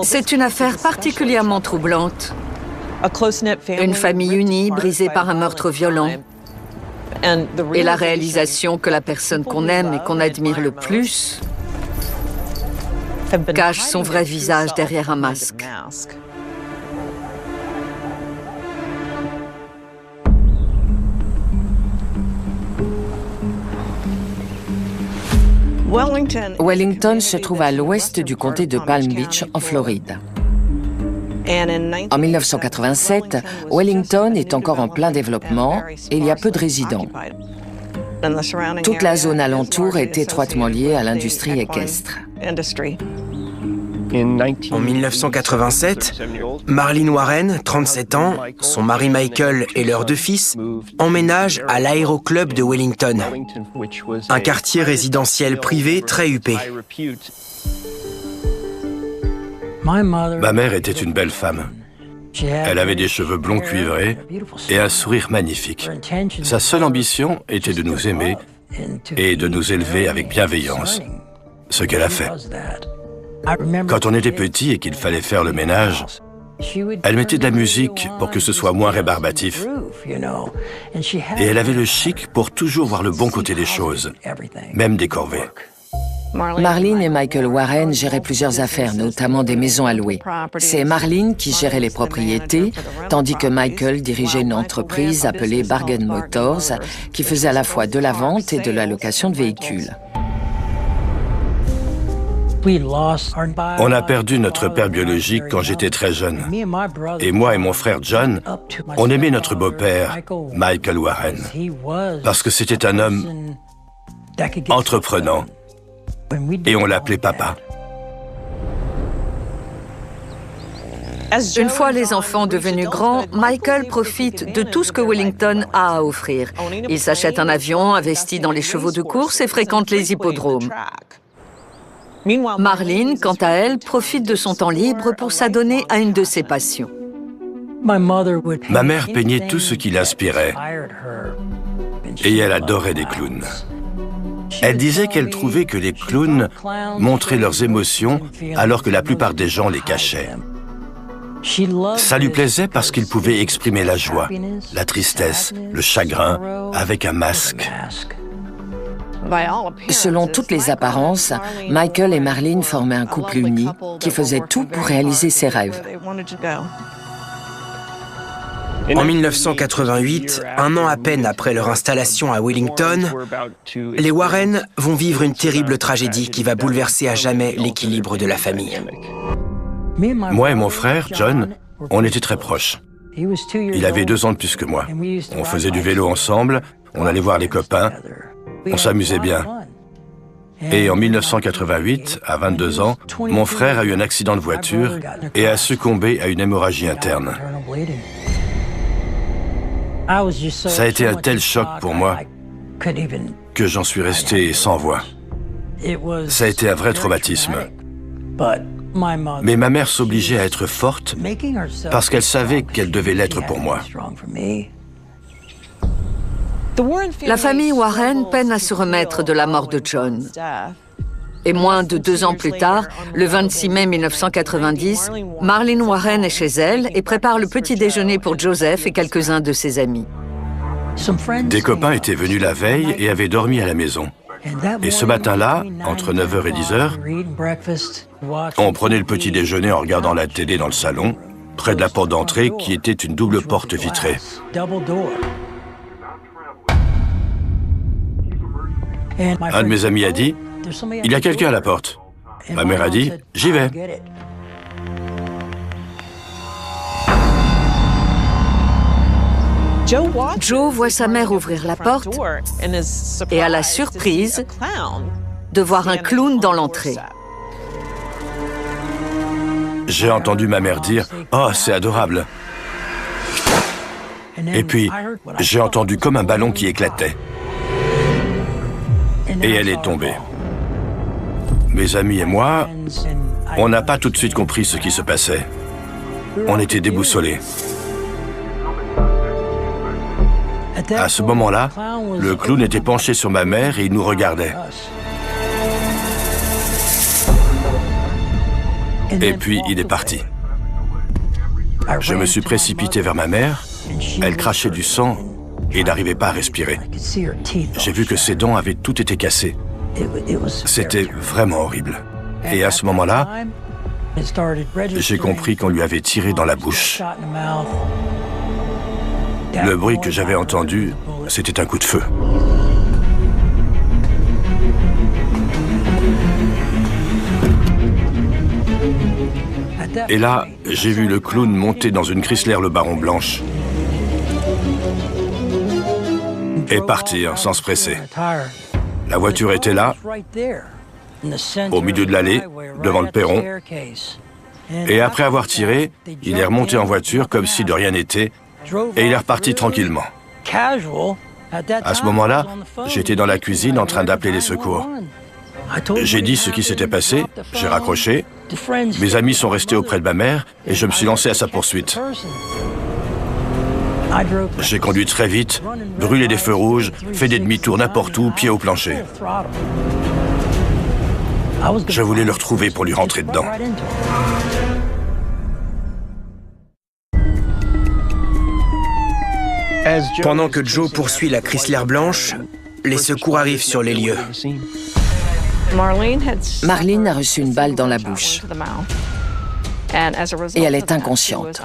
C'est une affaire particulièrement troublante. Une famille unie, brisée par un meurtre violent. Et la réalisation que la personne qu'on aime et qu'on admire le plus cache son vrai visage derrière un masque. Wellington se trouve à l'ouest du comté de Palm Beach, en Floride. En 1987, Wellington est encore en plein développement et il y a peu de résidents. Toute la zone alentour est étroitement liée à l'industrie équestre. En 1987, Marlene Warren, 37 ans, son mari Michael et leurs 2 fils emménagent à l'Aéroclub de Wellington, un quartier résidentiel privé très huppé. Ma mère était une belle femme. Elle avait des cheveux blonds cuivrés et un sourire magnifique. Sa seule ambition était de nous aimer et de nous élever avec bienveillance, ce qu'elle a fait. Quand on était petit et qu'il fallait faire le ménage, elle mettait de la musique pour que ce soit moins rébarbatif. Et elle avait le chic pour toujours voir le bon côté des choses, même des corvées. Marlene et Michael Warren géraient plusieurs affaires, notamment des maisons à louer. C'est Marlene qui gérait les propriétés, tandis que Michael dirigeait une entreprise appelée Bargain Motors, qui faisait à la fois de la vente et de la location de véhicules. On a perdu notre père biologique quand j'étais très jeune. Et moi et mon frère John, on aimait notre beau-père, Michael Warren, parce que c'était un homme entreprenant. Et on l'appelait papa. Une fois les enfants devenus grands, Michael profite de tout ce que Wellington a à offrir. Il s'achète un avion, investit dans les chevaux de course et fréquente les hippodromes. Marlene, quant à elle, profite de son temps libre pour s'adonner à une de ses passions. Ma mère peignait tout ce qui l'inspirait. Et elle adorait les clowns. Elle disait qu'elle trouvait que les clowns montraient leurs émotions alors que la plupart des gens les cachaient. Ça lui plaisait parce qu'ils pouvaient exprimer la joie, la tristesse, le chagrin avec un masque. Selon toutes les apparences, Michael et Marlene formaient un couple uni qui faisait tout pour réaliser ses rêves. En 1988, un an à peine après leur installation à Wellington, les Warren vont vivre une terrible tragédie qui va bouleverser à jamais l'équilibre de la famille. Moi et mon frère, John, on était très proches. Il avait 2 ans de plus que moi. On faisait du vélo ensemble, on allait voir les copains, on s'amusait bien. Et en 1988, à 22 ans, mon frère a eu un accident de voiture et a succombé à une hémorragie interne. Ça a été un tel choc pour moi que j'en suis resté sans voix. Ça a été un vrai traumatisme. Mais ma mère s'obligeait à être forte parce qu'elle savait qu'elle devait l'être pour moi. La famille Warren peine à se remettre de la mort de John. Et moins de 2 ans plus tard, le 26 mai 1990, Marlene Warren est chez elle et prépare le petit déjeuner pour Joseph et quelques-uns de ses amis. Des copains étaient venus la veille et avaient dormi à la maison. Et ce matin-là, entre 9h et 10h, on prenait le petit déjeuner en regardant la télé dans le salon, près de la porte d'entrée qui était une double porte vitrée. Un de mes amis a dit « Il y a quelqu'un à la porte ». Ma mère a dit « J'y vais ». Joe voit sa mère ouvrir la porte et a la surprise de voir un clown dans l'entrée. J'ai entendu ma mère dire « Oh, c'est adorable ». Et puis, j'ai entendu comme un ballon qui éclatait. Et elle est tombée. Mes amis et moi, on n'a pas tout de suite compris ce qui se passait. On était déboussolés. À ce moment-là, le clown était penché sur ma mère et il nous regardait. Et puis il est parti. Je me suis précipité vers ma mère. Elle crachait du sang et n'arrivait pas à respirer. J'ai vu que ses dents avaient toutes été cassées. C'était vraiment horrible. Et à ce moment-là, j'ai compris qu'on lui avait tiré dans la bouche. Le bruit que j'avais entendu, c'était un coup de feu. Et là, j'ai vu le clown monter dans une Chrysler Le Baron blanche et partir sans se presser. La voiture était là, au milieu de l'allée, devant le perron. Et après avoir tiré, il est remonté en voiture comme si de rien n'était et il est reparti tranquillement. À ce moment-là, j'étais dans la cuisine en train d'appeler les secours. J'ai dit ce qui s'était passé, j'ai raccroché. Mes amis sont restés auprès de ma mère et je me suis lancé à sa poursuite. J'ai conduit très vite, brûlé des feux rouges, fait des demi-tours n'importe où, pied au plancher. Je voulais le retrouver pour lui rentrer dedans. Pendant que Joe poursuit la Chrysler blanche, les secours arrivent sur les lieux. Marlene a reçu une balle dans la bouche et elle est inconsciente.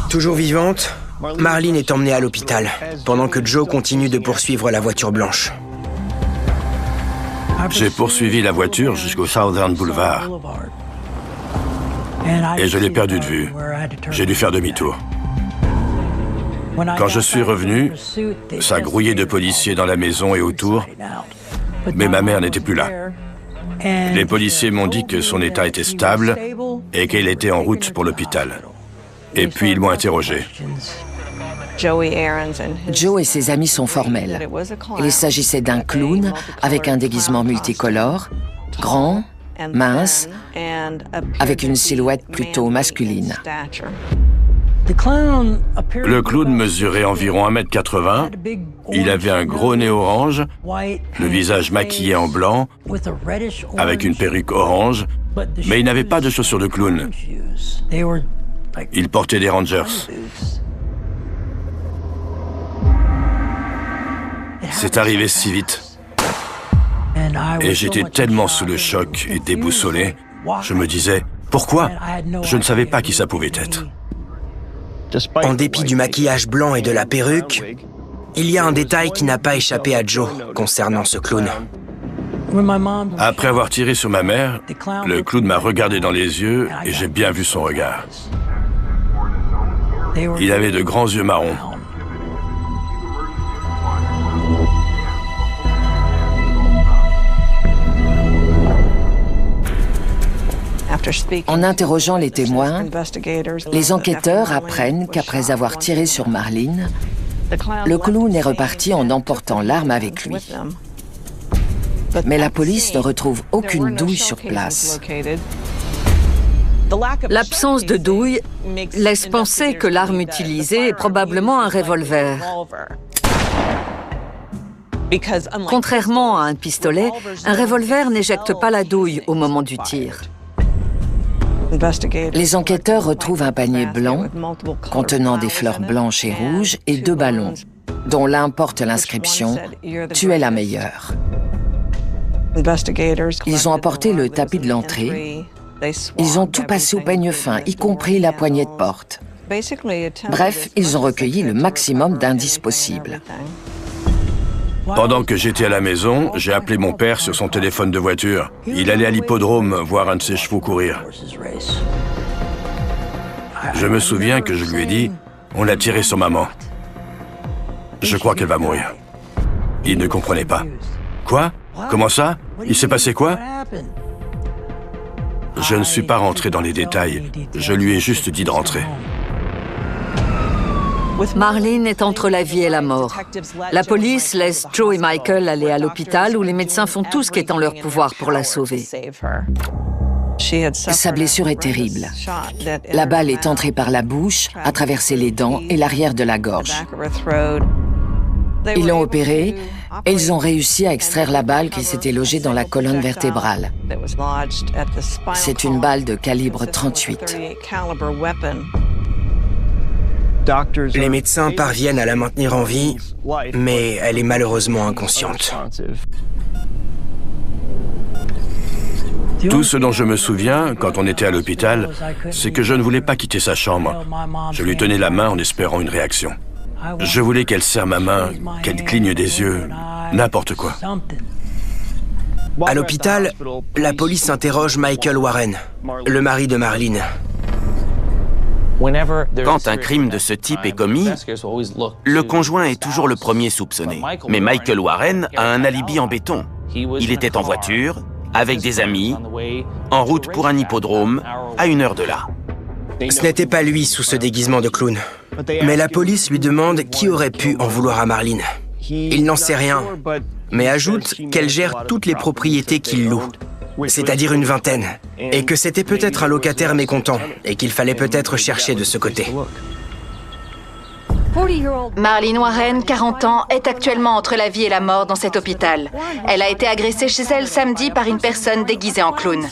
Toujours vivante, Marlene est emmenée à l'hôpital, pendant que Joe continue de poursuivre la voiture blanche. J'ai poursuivi la voiture jusqu'au Southern Boulevard et je l'ai perdu de vue. J'ai dû faire demi-tour. Quand je suis revenu, ça grouillait de policiers dans la maison et autour, mais ma mère n'était plus là. Les policiers m'ont dit que son état était stable et qu'elle était en route pour l'hôpital. Et puis ils m'ont interrogé. Joe et ses amis sont formels. Il s'agissait d'un clown avec un déguisement multicolore, grand, mince, avec une silhouette plutôt masculine. Le clown mesurait environ 1,80 m. Il avait un gros nez orange, le visage maquillé en blanc, avec une perruque orange, mais il n'avait pas de chaussures de clown. Il portait des Rangers. C'est arrivé si vite. Et j'étais tellement sous le choc et déboussolé, je me disais, pourquoi? Je ne savais pas qui ça pouvait être. En dépit du maquillage blanc et de la perruque, il y a un détail qui n'a pas échappé à Joe concernant ce clown. Après avoir tiré sur ma mère, le clown m'a regardé dans les yeux et j'ai bien vu son regard. Il avait de grands yeux marrons. En interrogeant les témoins, les enquêteurs apprennent qu'après avoir tiré sur Marlene, le clown est reparti en emportant l'arme avec lui. Mais la police ne retrouve aucune douille sur place. L'absence de douille laisse penser que l'arme utilisée est probablement un revolver. Contrairement à un pistolet, un revolver n'éjecte pas la douille au moment du tir. Les enquêteurs retrouvent un panier blanc contenant des fleurs blanches et rouges et 2 ballons, dont l'un porte l'inscription « Tu es la meilleure ». Ils ont apporté le tapis de l'entrée. Ils ont tout passé au peigne fin, y compris la poignée de porte. Bref, ils ont recueilli le maximum d'indices possibles. Pendant que j'étais à la maison, j'ai appelé mon père sur son téléphone de voiture. Il allait à l'hippodrome voir un de ses chevaux courir. Je me souviens que je lui ai dit « On a tiré sur maman. Je crois qu'elle va mourir. » Il ne comprenait pas. « Quoi? Comment ça? Il s'est passé quoi? » Je ne suis pas rentré dans les détails. Je lui ai juste dit de rentrer. Marlene est entre la vie et la mort. La police laisse Joe et Michael aller à l'hôpital où les médecins font tout ce qui est en leur pouvoir pour la sauver. Sa blessure est terrible. La balle est entrée par la bouche, a traversé les dents et l'arrière de la gorge. Ils l'ont opérée et ils ont réussi à extraire la balle qui s'était logée dans la colonne vertébrale. C'est une balle de calibre 38. Les médecins parviennent à la maintenir en vie, mais elle est malheureusement inconsciente. Tout ce dont je me souviens, quand on était à l'hôpital, c'est que je ne voulais pas quitter sa chambre. Je lui tenais la main en espérant une réaction. Je voulais qu'elle serre ma main, qu'elle cligne des yeux, n'importe quoi. À l'hôpital, la police interroge Michael Warren, le mari de Marlene. Quand un crime de ce type est commis, le conjoint est toujours le premier soupçonné. Mais Michael Warren a un alibi en béton. Il était en voiture, avec des amis, en route pour un hippodrome, à 1 heure de là. Ce n'était pas lui sous ce déguisement de clown. Mais la police lui demande qui aurait pu en vouloir à Marlene. Il n'en sait rien, mais ajoute qu'elle gère toutes les propriétés qu'il loue, c'est-à-dire une vingtaine, et que c'était peut-être un locataire mécontent, et qu'il fallait peut-être chercher de ce côté. Marlene Warren, 40 ans, est actuellement entre la vie et la mort dans cet hôpital. Elle a été agressée chez elle samedi par une personne déguisée en clown.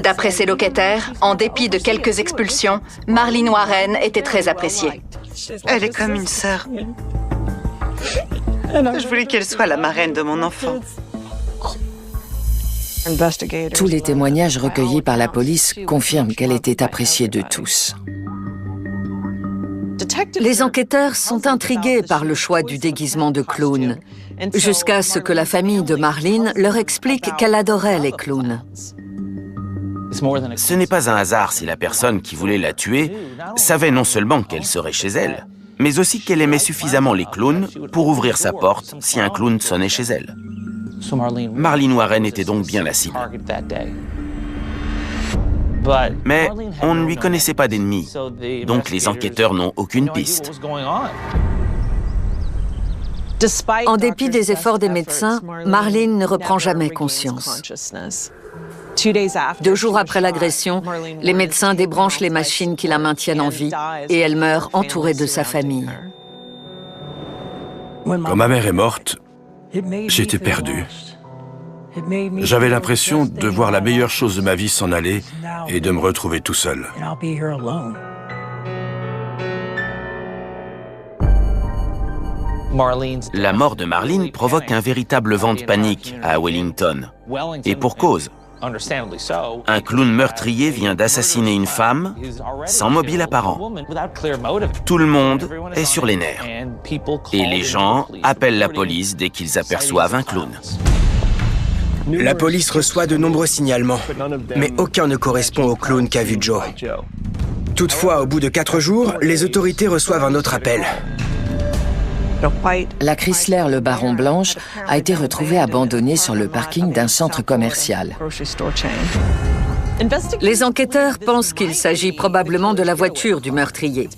D'après ses locataires, en dépit de quelques expulsions, Marlene Warren était très appréciée. Elle est comme une sœur. Je voulais qu'elle soit la marraine de mon enfant. Tous les témoignages recueillis par la police confirment qu'elle était appréciée de tous. Les enquêteurs sont intrigués par le choix du déguisement de clown, jusqu'à ce que la famille de Marlene leur explique qu'elle adorait les clowns. Ce n'est pas un hasard si la personne qui voulait la tuer savait non seulement qu'elle serait chez elle, mais aussi qu'elle aimait suffisamment les clowns pour ouvrir sa porte si un clown sonnait chez elle. Marlene Warren était donc bien la cible. Mais on ne lui connaissait pas d'ennemis, donc les enquêteurs n'ont aucune piste. En dépit des efforts des médecins, Marlene ne reprend jamais conscience. 2 jours après l'agression, les médecins débranchent les machines qui la maintiennent en vie et elle meurt entourée de sa famille. Quand ma mère est morte, j'étais perdu. J'avais l'impression de voir la meilleure chose de ma vie s'en aller et de me retrouver tout seul. La mort de Marlene provoque un véritable vent de panique à Wellington. Et pour cause. Un clown meurtrier vient d'assassiner une femme sans mobile apparent. Tout le monde est sur les nerfs. Et les gens appellent la police dès qu'ils aperçoivent un clown. La police reçoit de nombreux signalements, mais aucun ne correspond au clown qu'a vu Joe. Toutefois, au bout de 4 jours, les autorités reçoivent un autre appel. La Chrysler Le Baron Blanche a été retrouvée abandonnée sur le parking d'un centre commercial. Les enquêteurs pensent qu'il s'agit probablement de la voiture du meurtrier.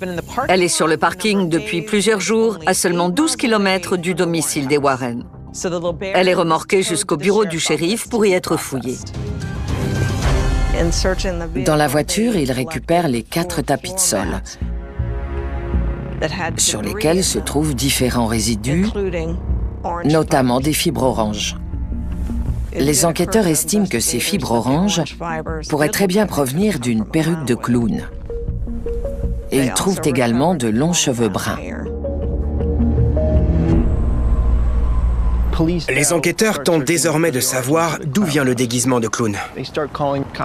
Elle est sur le parking depuis plusieurs jours, à seulement 12 km du domicile des Warren. Elle est remorquée jusqu'au bureau du shérif pour y être fouillée. Dans la voiture, ils récupèrent les 4 tapis de sol, sur lesquels se trouvent différents résidus, notamment des fibres oranges. Les enquêteurs estiment que ces fibres oranges pourraient très bien provenir d'une perruque de clown. Et ils trouvent également de longs cheveux bruns. Les enquêteurs tentent désormais de savoir d'où vient le déguisement de clown.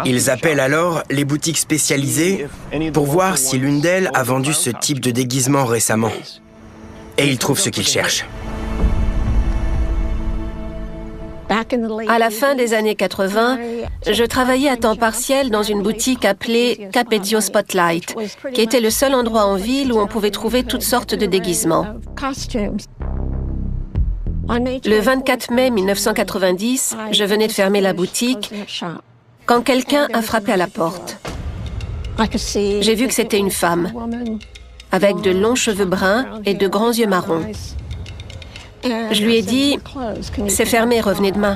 Ils appellent alors les boutiques spécialisées pour voir si l'une d'elles a vendu ce type de déguisement récemment. Et ils trouvent ce qu'ils cherchent. À la fin des années 80, je travaillais à temps partiel dans une boutique appelée Capezio Spotlight, qui était le seul endroit en ville où on pouvait trouver toutes sortes de déguisements. Le 24 mai 1990, je venais de fermer la boutique quand quelqu'un a frappé à la porte. J'ai vu que c'était une femme, avec de longs cheveux bruns et de grands yeux marrons. Je lui ai dit « C'est fermé, revenez demain ».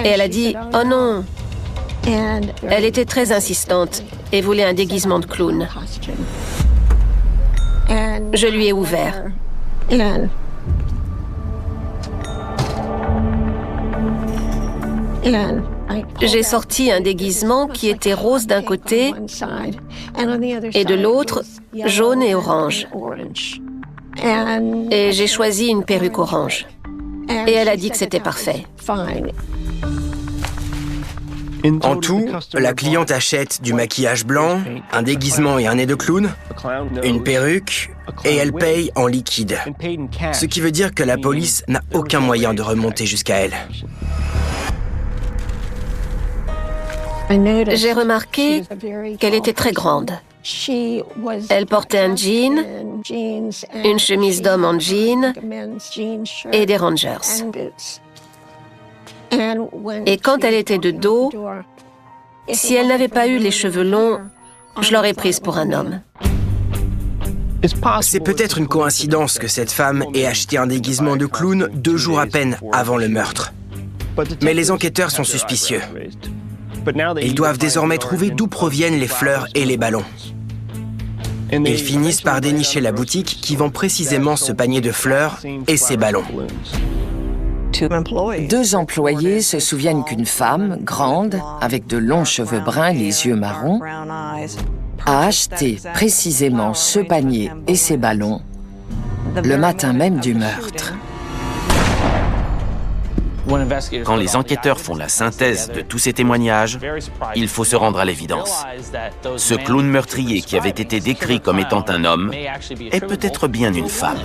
Et elle a dit « Oh non ». Elle était très insistante et voulait un déguisement de clown. Je lui ai ouvert. J'ai sorti un déguisement qui était rose d'un côté et de l'autre, jaune et orange. Et j'ai choisi une perruque orange. Et elle a dit que c'était parfait. En tout, la cliente achète du maquillage blanc, un déguisement et un nez de clown, une perruque, et elle paye en liquide. Ce qui veut dire que la police n'a aucun moyen de remonter jusqu'à elle. J'ai remarqué qu'elle était très grande. Elle portait un jean, une chemise d'homme en jean et des Rangers. Et quand elle était de dos, si elle n'avait pas eu les cheveux longs, je l'aurais prise pour un homme. C'est peut-être une coïncidence que cette femme ait acheté un déguisement de clown 2 jours à peine avant le meurtre. Mais les enquêteurs sont suspicieux. Ils doivent désormais trouver d'où proviennent les fleurs et les ballons. Ils finissent par dénicher la boutique qui vend précisément ce panier de fleurs et ces ballons. 2 employés se souviennent qu'une femme, grande, avec de longs cheveux bruns et les yeux marrons, a acheté précisément ce panier et ces ballons le matin même du meurtre. Quand les enquêteurs font la synthèse de tous ces témoignages, il faut se rendre à l'évidence. Ce clown meurtrier qui avait été décrit comme étant un homme est peut-être bien une femme.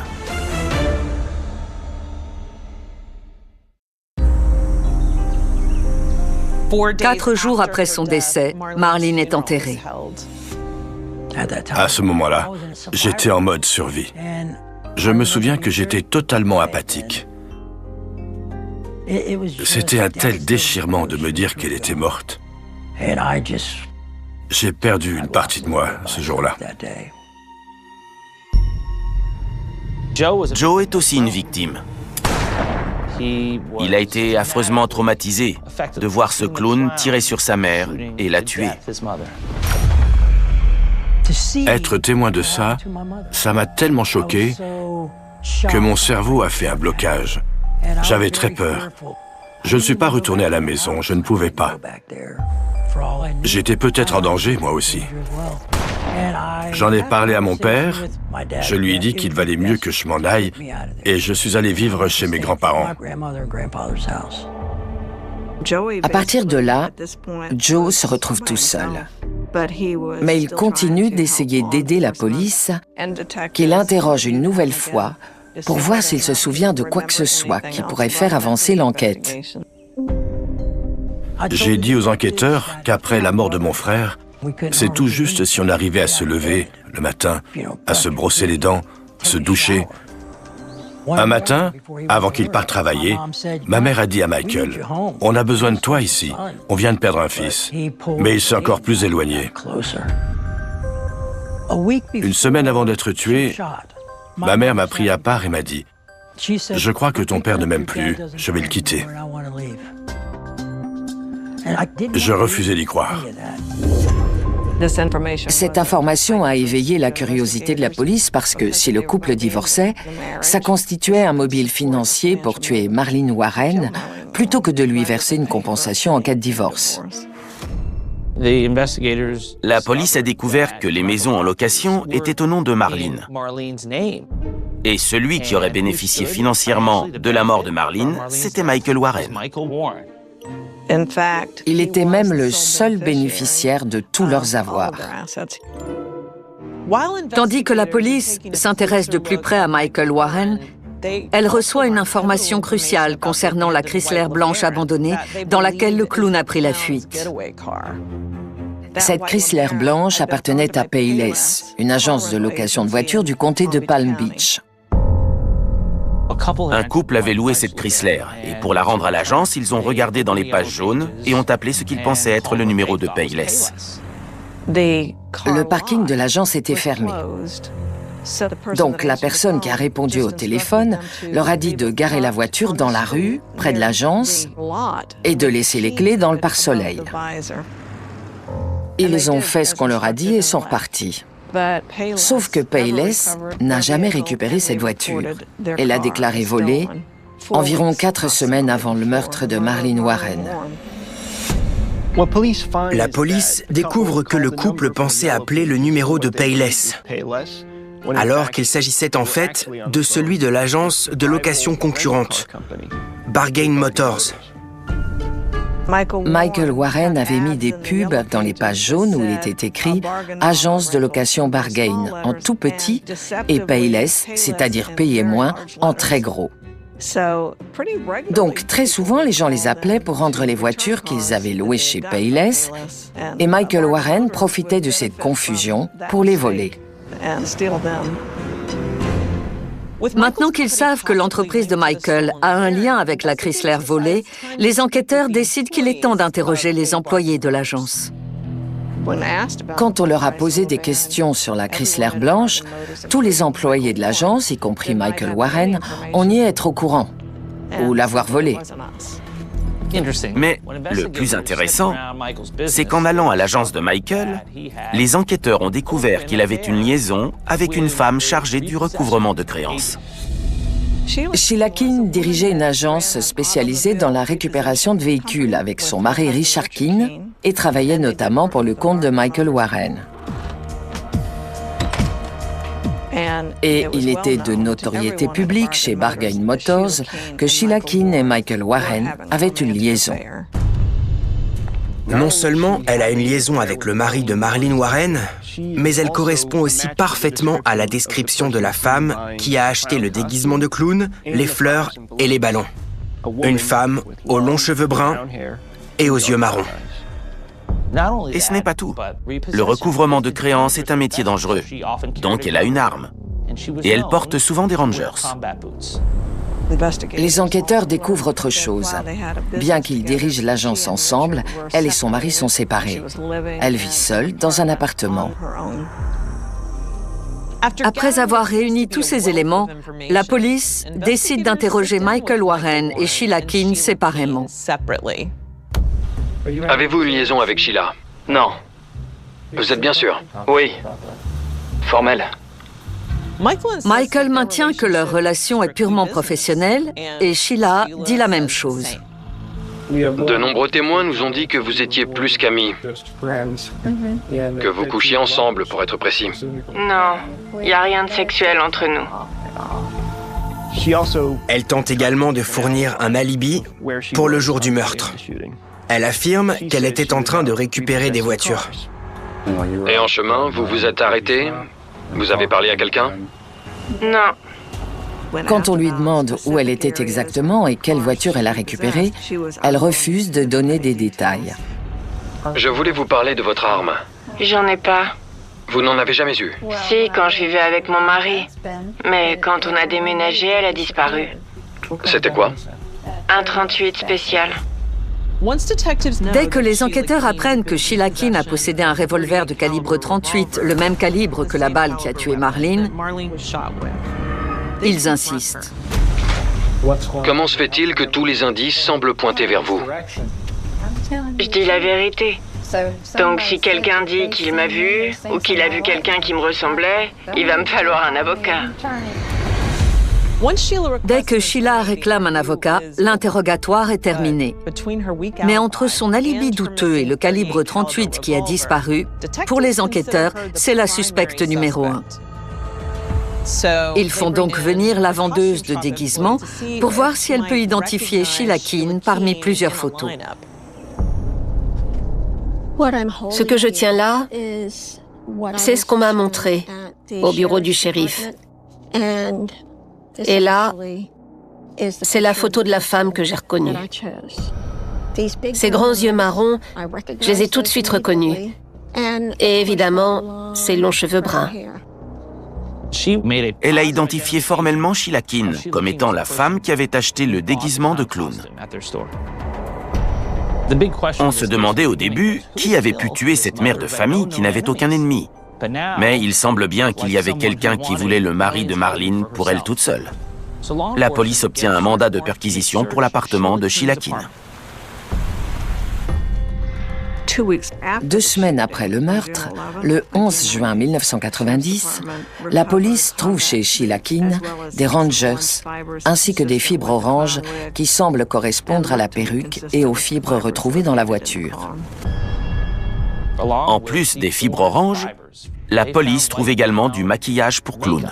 Quatre jours après son décès, Marlene est enterrée. À ce moment-là, j'étais en mode survie. Je me souviens que j'étais totalement apathique. C'était un tel déchirement de me dire qu'elle était morte. J'ai perdu une partie de moi ce jour-là. Joe est aussi une victime. Il a été affreusement traumatisé de voir ce clown tirer sur sa mère et la tuer. Être témoin de ça, ça m'a tellement choqué que mon cerveau a fait un blocage. J'avais très peur. Je ne suis pas retourné à la maison, je ne pouvais pas. J'étais peut-être en danger, moi aussi. J'en ai parlé à mon père, je lui ai dit qu'il valait mieux que je m'en aille, et je suis allé vivre chez mes grands-parents. À partir de là, Joe se retrouve tout seul. Mais il continue d'essayer d'aider la police, qu'il interroge une nouvelle fois pour voir s'il se souvient de quoi que ce soit qui pourrait faire avancer l'enquête. J'ai dit aux enquêteurs qu'après la mort de mon frère, c'est tout juste si on arrivait à se lever le matin, à se brosser les dents, se doucher. Un matin, avant qu'il parte travailler, ma mère a dit à Michael, « On a besoin de toi ici, on vient de perdre un fils, mais il s'est encore plus éloigné. » Une semaine avant d'être tué, ma mère m'a pris à part et m'a dit, « Je crois que ton père ne m'aime plus, je vais le quitter. » Je refusais d'y croire. Cette information a éveillé la curiosité de la police parce que si le couple divorçait, ça constituait un mobile financier pour tuer Marlene Warren plutôt que de lui verser une compensation en cas de divorce. La police a découvert que les maisons en location étaient au nom de Marlene. Et celui qui aurait bénéficié financièrement de la mort de Marlene, c'était Michael Warren. Il était même le seul bénéficiaire de tous leurs avoirs. Tandis que la police s'intéresse de plus près à Michael Warren, elle reçoit une information cruciale concernant la Chrysler blanche abandonnée dans laquelle le clown a pris la fuite. Cette Chrysler blanche appartenait à Payless, une agence de location de voitures du comté de Palm Beach. Un couple avait loué cette Chrysler et pour la rendre à l'agence, ils ont regardé dans les pages jaunes et ont appelé ce qu'ils pensaient être le numéro de Payless. Le parking de l'agence était fermé. Donc la personne qui a répondu au téléphone leur a dit de garer la voiture dans la rue, près de l'agence, et de laisser les clés dans le pare-soleil. Ils ont fait ce qu'on leur a dit et sont repartis. Sauf que Payless n'a jamais récupéré cette voiture. Elle l'a déclarée volée environ 4 semaines avant le meurtre de Marlene Warren. La police découvre que le couple pensait appeler le numéro de Payless, alors qu'il s'agissait en fait de celui de l'agence de location concurrente, Bargain Motors. Michael Warren avait mis des pubs dans les pages jaunes où il était écrit « Agence de location Bargain » en tout petit et « Payless », c'est-à-dire « payer moins » en très gros. Donc, très souvent, les gens les appelaient pour rendre les voitures qu'ils avaient louées chez Payless et Michael Warren profitait de cette confusion pour les voler. Maintenant qu'ils savent que l'entreprise de Michael a un lien avec la Chrysler volée, les enquêteurs décident qu'il est temps d'interroger les employés de l'agence. Quand on leur a posé des questions sur la Chrysler blanche, tous les employés de l'agence, y compris Michael Warren, ont nié être au courant ou l'avoir volée. Mais le plus intéressant, c'est qu'en allant à l'agence de Michael, les enquêteurs ont découvert qu'il avait une liaison avec une femme chargée du recouvrement de créances. Sheila Keane dirigeait une agence spécialisée dans la récupération de véhicules avec son mari Richard Keane et travaillait notamment pour le compte de Michael Warren. Et il était de notoriété publique chez Bargain Motors que Sheila Keane et Michael Warren avaient une liaison. Non seulement elle a une liaison avec le mari de Marlene Warren, mais elle correspond aussi parfaitement à la description de la femme qui a acheté le déguisement de clown, les fleurs et les ballons. Une femme aux longs cheveux bruns et aux yeux marrons. Et ce n'est pas tout. Le recouvrement de créances est un métier dangereux, donc elle a une arme. Et elle porte souvent des Rangers. Les enquêteurs découvrent autre chose. Bien qu'ils dirigent l'agence ensemble, elle et son mari sont séparés. Elle vit seule dans un appartement. Après avoir réuni tous ces éléments, la police décide d'interroger Michael Warren et Sheila Keane séparément. Avez-vous une liaison avec Sheila? Non. Vous êtes bien sûr? Oui. Formelle. Michael maintient que leur relation est purement professionnelle et Sheila dit la même chose. De nombreux témoins nous ont dit que vous étiez plus qu'amis. Que vous couchiez ensemble, pour être précis. Non, il n'y a rien de sexuel entre nous. Elle tente également de fournir un alibi pour le jour du meurtre. Elle affirme qu'elle était en train de récupérer des voitures. Et en chemin, vous vous êtes arrêté? Vous avez parlé à quelqu'un? Non. Quand on lui demande où elle était exactement et quelle voiture elle a récupérée, elle refuse de donner des détails. Je voulais vous parler de votre arme. J'en ai pas. Vous n'en avez jamais eu? Si, quand je vivais avec mon mari. Mais quand on a déménagé, elle a disparu. C'était quoi? Un 38 spécial. Dès que les enquêteurs apprennent que Sheila Keane a possédé un revolver de calibre 38, le même calibre que la balle qui a tué Marlene, ils insistent. Comment se fait-il que tous les indices semblent pointer vers vous? Je dis la vérité. Donc si quelqu'un dit qu'il m'a vu ou qu'il a vu quelqu'un qui me ressemblait, il va me falloir un avocat. Dès que Sheila réclame un avocat, l'interrogatoire est terminé. Mais entre son alibi douteux et le calibre 38 qui a disparu, pour les enquêteurs, c'est la suspecte numéro 1. Ils font donc venir la vendeuse de déguisement pour voir si elle peut identifier Sheila Keane parmi plusieurs photos. Ce que je tiens là, c'est ce qu'on m'a montré au bureau du shérif. Et là, c'est la photo de la femme que j'ai reconnue. Ces grands yeux marrons, je les ai tout de suite reconnus. Et évidemment, ses longs cheveux bruns. Elle a identifié formellement Sheila Keane comme étant la femme qui avait acheté le déguisement de clown. On se demandait au début qui avait pu tuer cette mère de famille qui n'avait aucun ennemi. Mais il semble bien qu'il y avait quelqu'un qui voulait le mari de Marlene pour elle toute seule. La police obtient un mandat de perquisition pour l'appartement de Sheila Keane. 2 semaines après le meurtre, le 11 juin 1990, la police trouve chez Sheila Keane des rangers ainsi que des fibres oranges qui semblent correspondre à la perruque et aux fibres retrouvées dans la voiture. En plus des fibres oranges, la police trouve également du maquillage pour clown.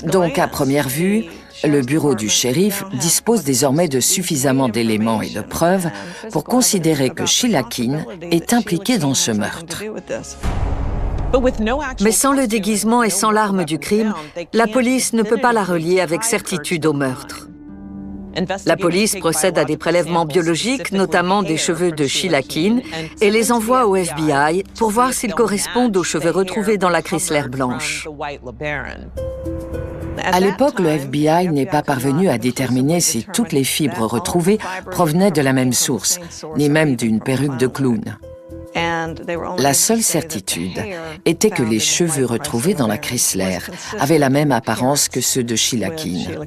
Donc, à première vue, le bureau du shérif dispose désormais de suffisamment d'éléments et de preuves pour considérer que Sheila Keane est impliquée dans ce meurtre. Mais sans le déguisement et sans l'arme du crime, la police ne peut pas la relier avec certitude au meurtre. La police procède à des prélèvements biologiques, notamment des cheveux de Sheila Keane, et les envoie au FBI pour voir s'ils correspondent aux cheveux retrouvés dans la Chrysler blanche. À l'époque, le FBI n'est pas parvenu à déterminer si toutes les fibres retrouvées provenaient de la même source, ni même d'une perruque de clown. La seule certitude était que les cheveux retrouvés dans la Chrysler avaient la même apparence que ceux de Sheila Keane.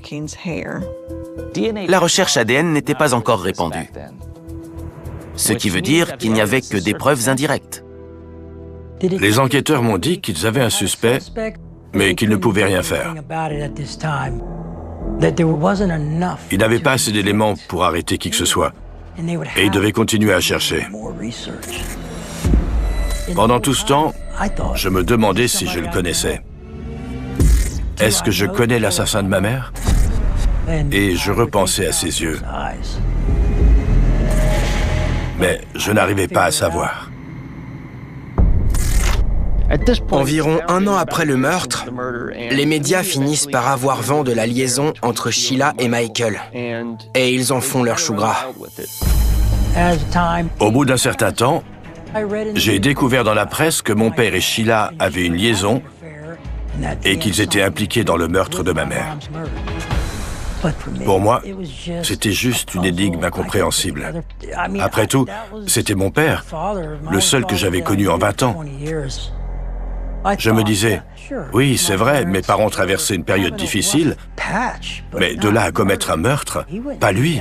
La recherche ADN n'était pas encore répandue, ce qui veut dire qu'il n'y avait que des preuves indirectes. Les enquêteurs m'ont dit qu'ils avaient un suspect, mais qu'ils ne pouvaient rien faire. Ils n'avaient pas assez d'éléments pour arrêter qui que ce soit, et ils devaient continuer à chercher. Pendant tout ce temps, je me demandais si je le connaissais. Est-ce que je connais l'assassin de ma mère? Et je repensais à ses yeux. Mais je n'arrivais pas à savoir. Environ 1 an après le meurtre, les médias finissent par avoir vent de la liaison entre Sheila et Michael. Et ils en font leur chou gras. Au bout d'un certain temps, j'ai découvert dans la presse que mon père et Sheila avaient une liaison et qu'ils étaient impliqués dans le meurtre de ma mère. Pour moi, c'était juste une énigme incompréhensible. Après tout, c'était mon père, le seul que j'avais connu en 20 ans. Je me disais, oui, c'est vrai, mes parents traversaient une période difficile, mais de là à commettre un meurtre, pas lui.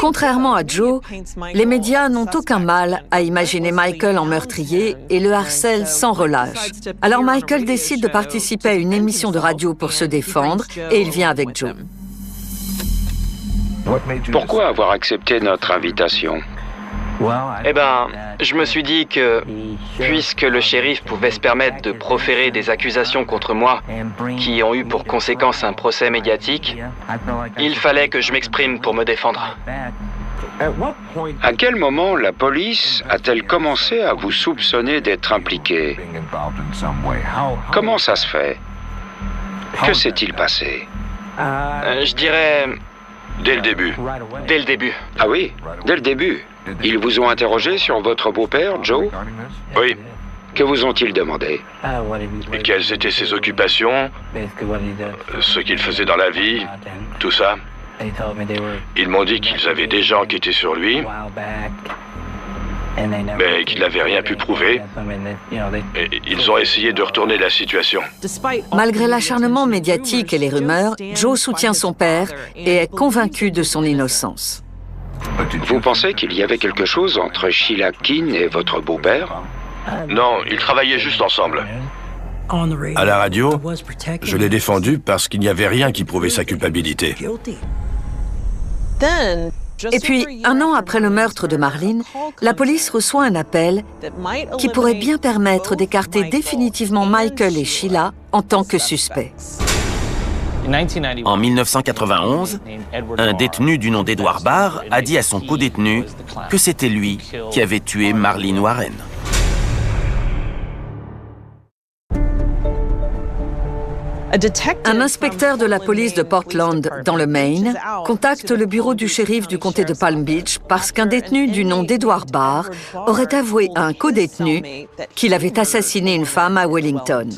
Contrairement à Joe, les médias n'ont aucun mal à imaginer Michael en meurtrier et le harcèlent sans relâche. Alors Michael décide de participer à une émission de radio pour se défendre et il vient avec Joe. Pourquoi avoir accepté notre invitation? Eh ben, je me suis dit que, puisque le shérif pouvait se permettre de proférer des accusations contre moi, qui ont eu pour conséquence un procès médiatique, il fallait que je m'exprime pour me défendre. À quel moment la police a-t-elle commencé à vous soupçonner d'être impliqué? Comment ça se fait? Que s'est-il passé? Je dirais... Dès le début. Dès le début. Ah oui, dès le début. Ils vous ont interrogé sur votre beau-père, Joe? Oui. Que vous ont-ils demandé? Et quelles étaient ses occupations, ce qu'il faisait dans la vie, tout ça. Ils m'ont dit qu'ils avaient déjà enquêté sur lui, mais qu'ils n'avaient rien pu prouver. Et ils ont essayé de retourner la situation. Malgré l'acharnement médiatique et les rumeurs, Joe soutient son père et est convaincu de son innocence. Vous pensez qu'il y avait quelque chose entre Sheila Keane et votre beau-père? Non, ils travaillaient juste ensemble. À la radio, je l'ai défendu parce qu'il n'y avait rien qui prouvait sa culpabilité. Et puis, 1 an après le meurtre de Marlene, la police reçoit un appel qui pourrait bien permettre d'écarter définitivement Michael et Sheila en tant que suspects. En 1991, un détenu du nom d'Edward Barr a dit à son codétenu que c'était lui qui avait tué Marlene Warren. Un inspecteur de la police de Portland, dans le Maine, contacte le bureau du shérif du comté de Palm Beach parce qu'un détenu du nom d'Edward Barr aurait avoué à un codétenu qu'il avait assassiné une femme à Wellington.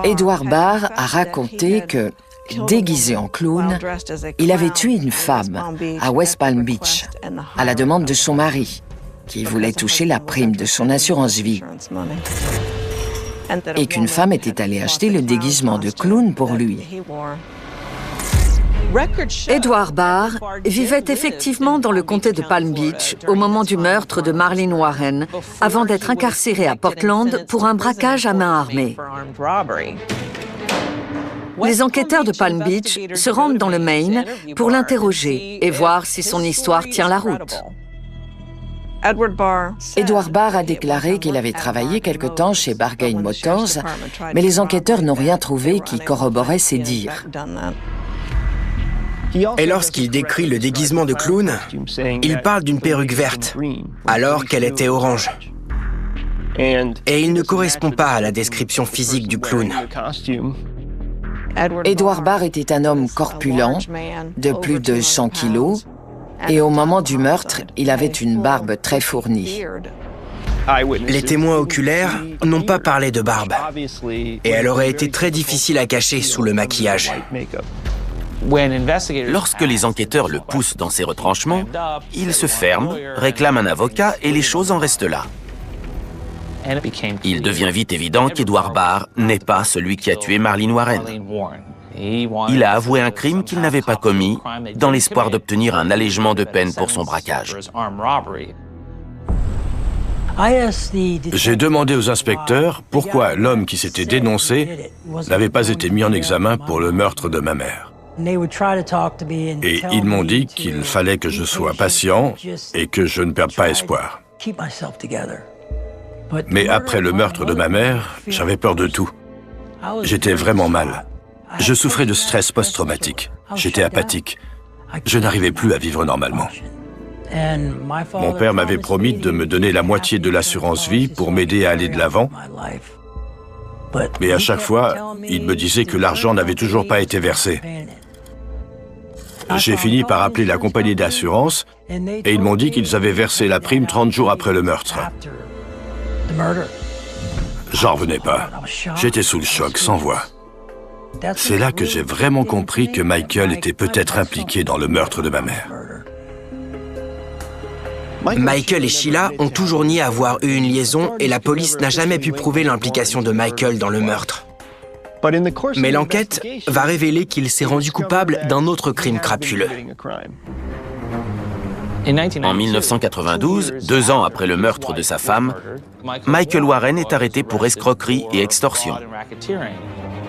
Edward Barr a raconté que, déguisé en clown, il avait tué une femme à West Palm Beach à la demande de son mari, qui voulait toucher la prime de son assurance vie. Et qu'une femme était allée acheter le déguisement de clown pour lui. Edward Barr vivait effectivement dans le comté de Palm Beach au moment du meurtre de Marlene Warren, avant d'être incarcéré à Portland pour un braquage à main armée. Les enquêteurs de Palm Beach se rendent dans le Maine pour l'interroger et voir si son histoire tient la route. Edward Barr a déclaré qu'il avait travaillé quelque temps chez Bargain Motors, mais les enquêteurs n'ont rien trouvé qui corroborait ses dires. Et lorsqu'il décrit le déguisement de clown, il parle d'une perruque verte, alors qu'elle était orange. Et il ne correspond pas à la description physique du clown. Edward Barr était un homme corpulent, de plus de 100 kilos, et au moment du meurtre, il avait une barbe très fournie. Les témoins oculaires n'ont pas parlé de barbe, et elle aurait été très difficile à cacher sous le maquillage. Lorsque les enquêteurs le poussent dans ses retranchements, il se ferme, réclame un avocat et les choses en restent là. Il devient vite évident qu'Edward Barr n'est pas celui qui a tué Marlene Warren. Il a avoué un crime qu'il n'avait pas commis dans l'espoir d'obtenir un allègement de peine pour son braquage. J'ai demandé aux inspecteurs pourquoi l'homme qui s'était dénoncé n'avait pas été mis en examen pour le meurtre de ma mère. Et ils m'ont dit qu'il fallait que je sois patient et que je ne perde pas espoir. Mais après le meurtre de ma mère, j'avais peur de tout. J'étais vraiment mal. Je souffrais de stress post-traumatique. J'étais apathique. Je n'arrivais plus à vivre normalement. Mon père m'avait promis de me donner la moitié de l'assurance vie pour m'aider à aller de l'avant. Mais à chaque fois, il me disait que l'argent n'avait toujours pas été versé. J'ai fini par appeler la compagnie d'assurance et ils m'ont dit qu'ils avaient versé la prime 30 jours après le meurtre. J'en revenais pas. J'étais sous le choc, sans voix. C'est là que j'ai vraiment compris que Michael était peut-être impliqué dans le meurtre de ma mère. Michael et Sheila ont toujours nié avoir eu une liaison et la police n'a jamais pu prouver l'implication de Michael dans le meurtre. Mais l'enquête va révéler qu'il s'est rendu coupable d'un autre crime crapuleux. En 1992, 2 ans après le meurtre de sa femme, Michael Warren est arrêté pour escroquerie et extorsion.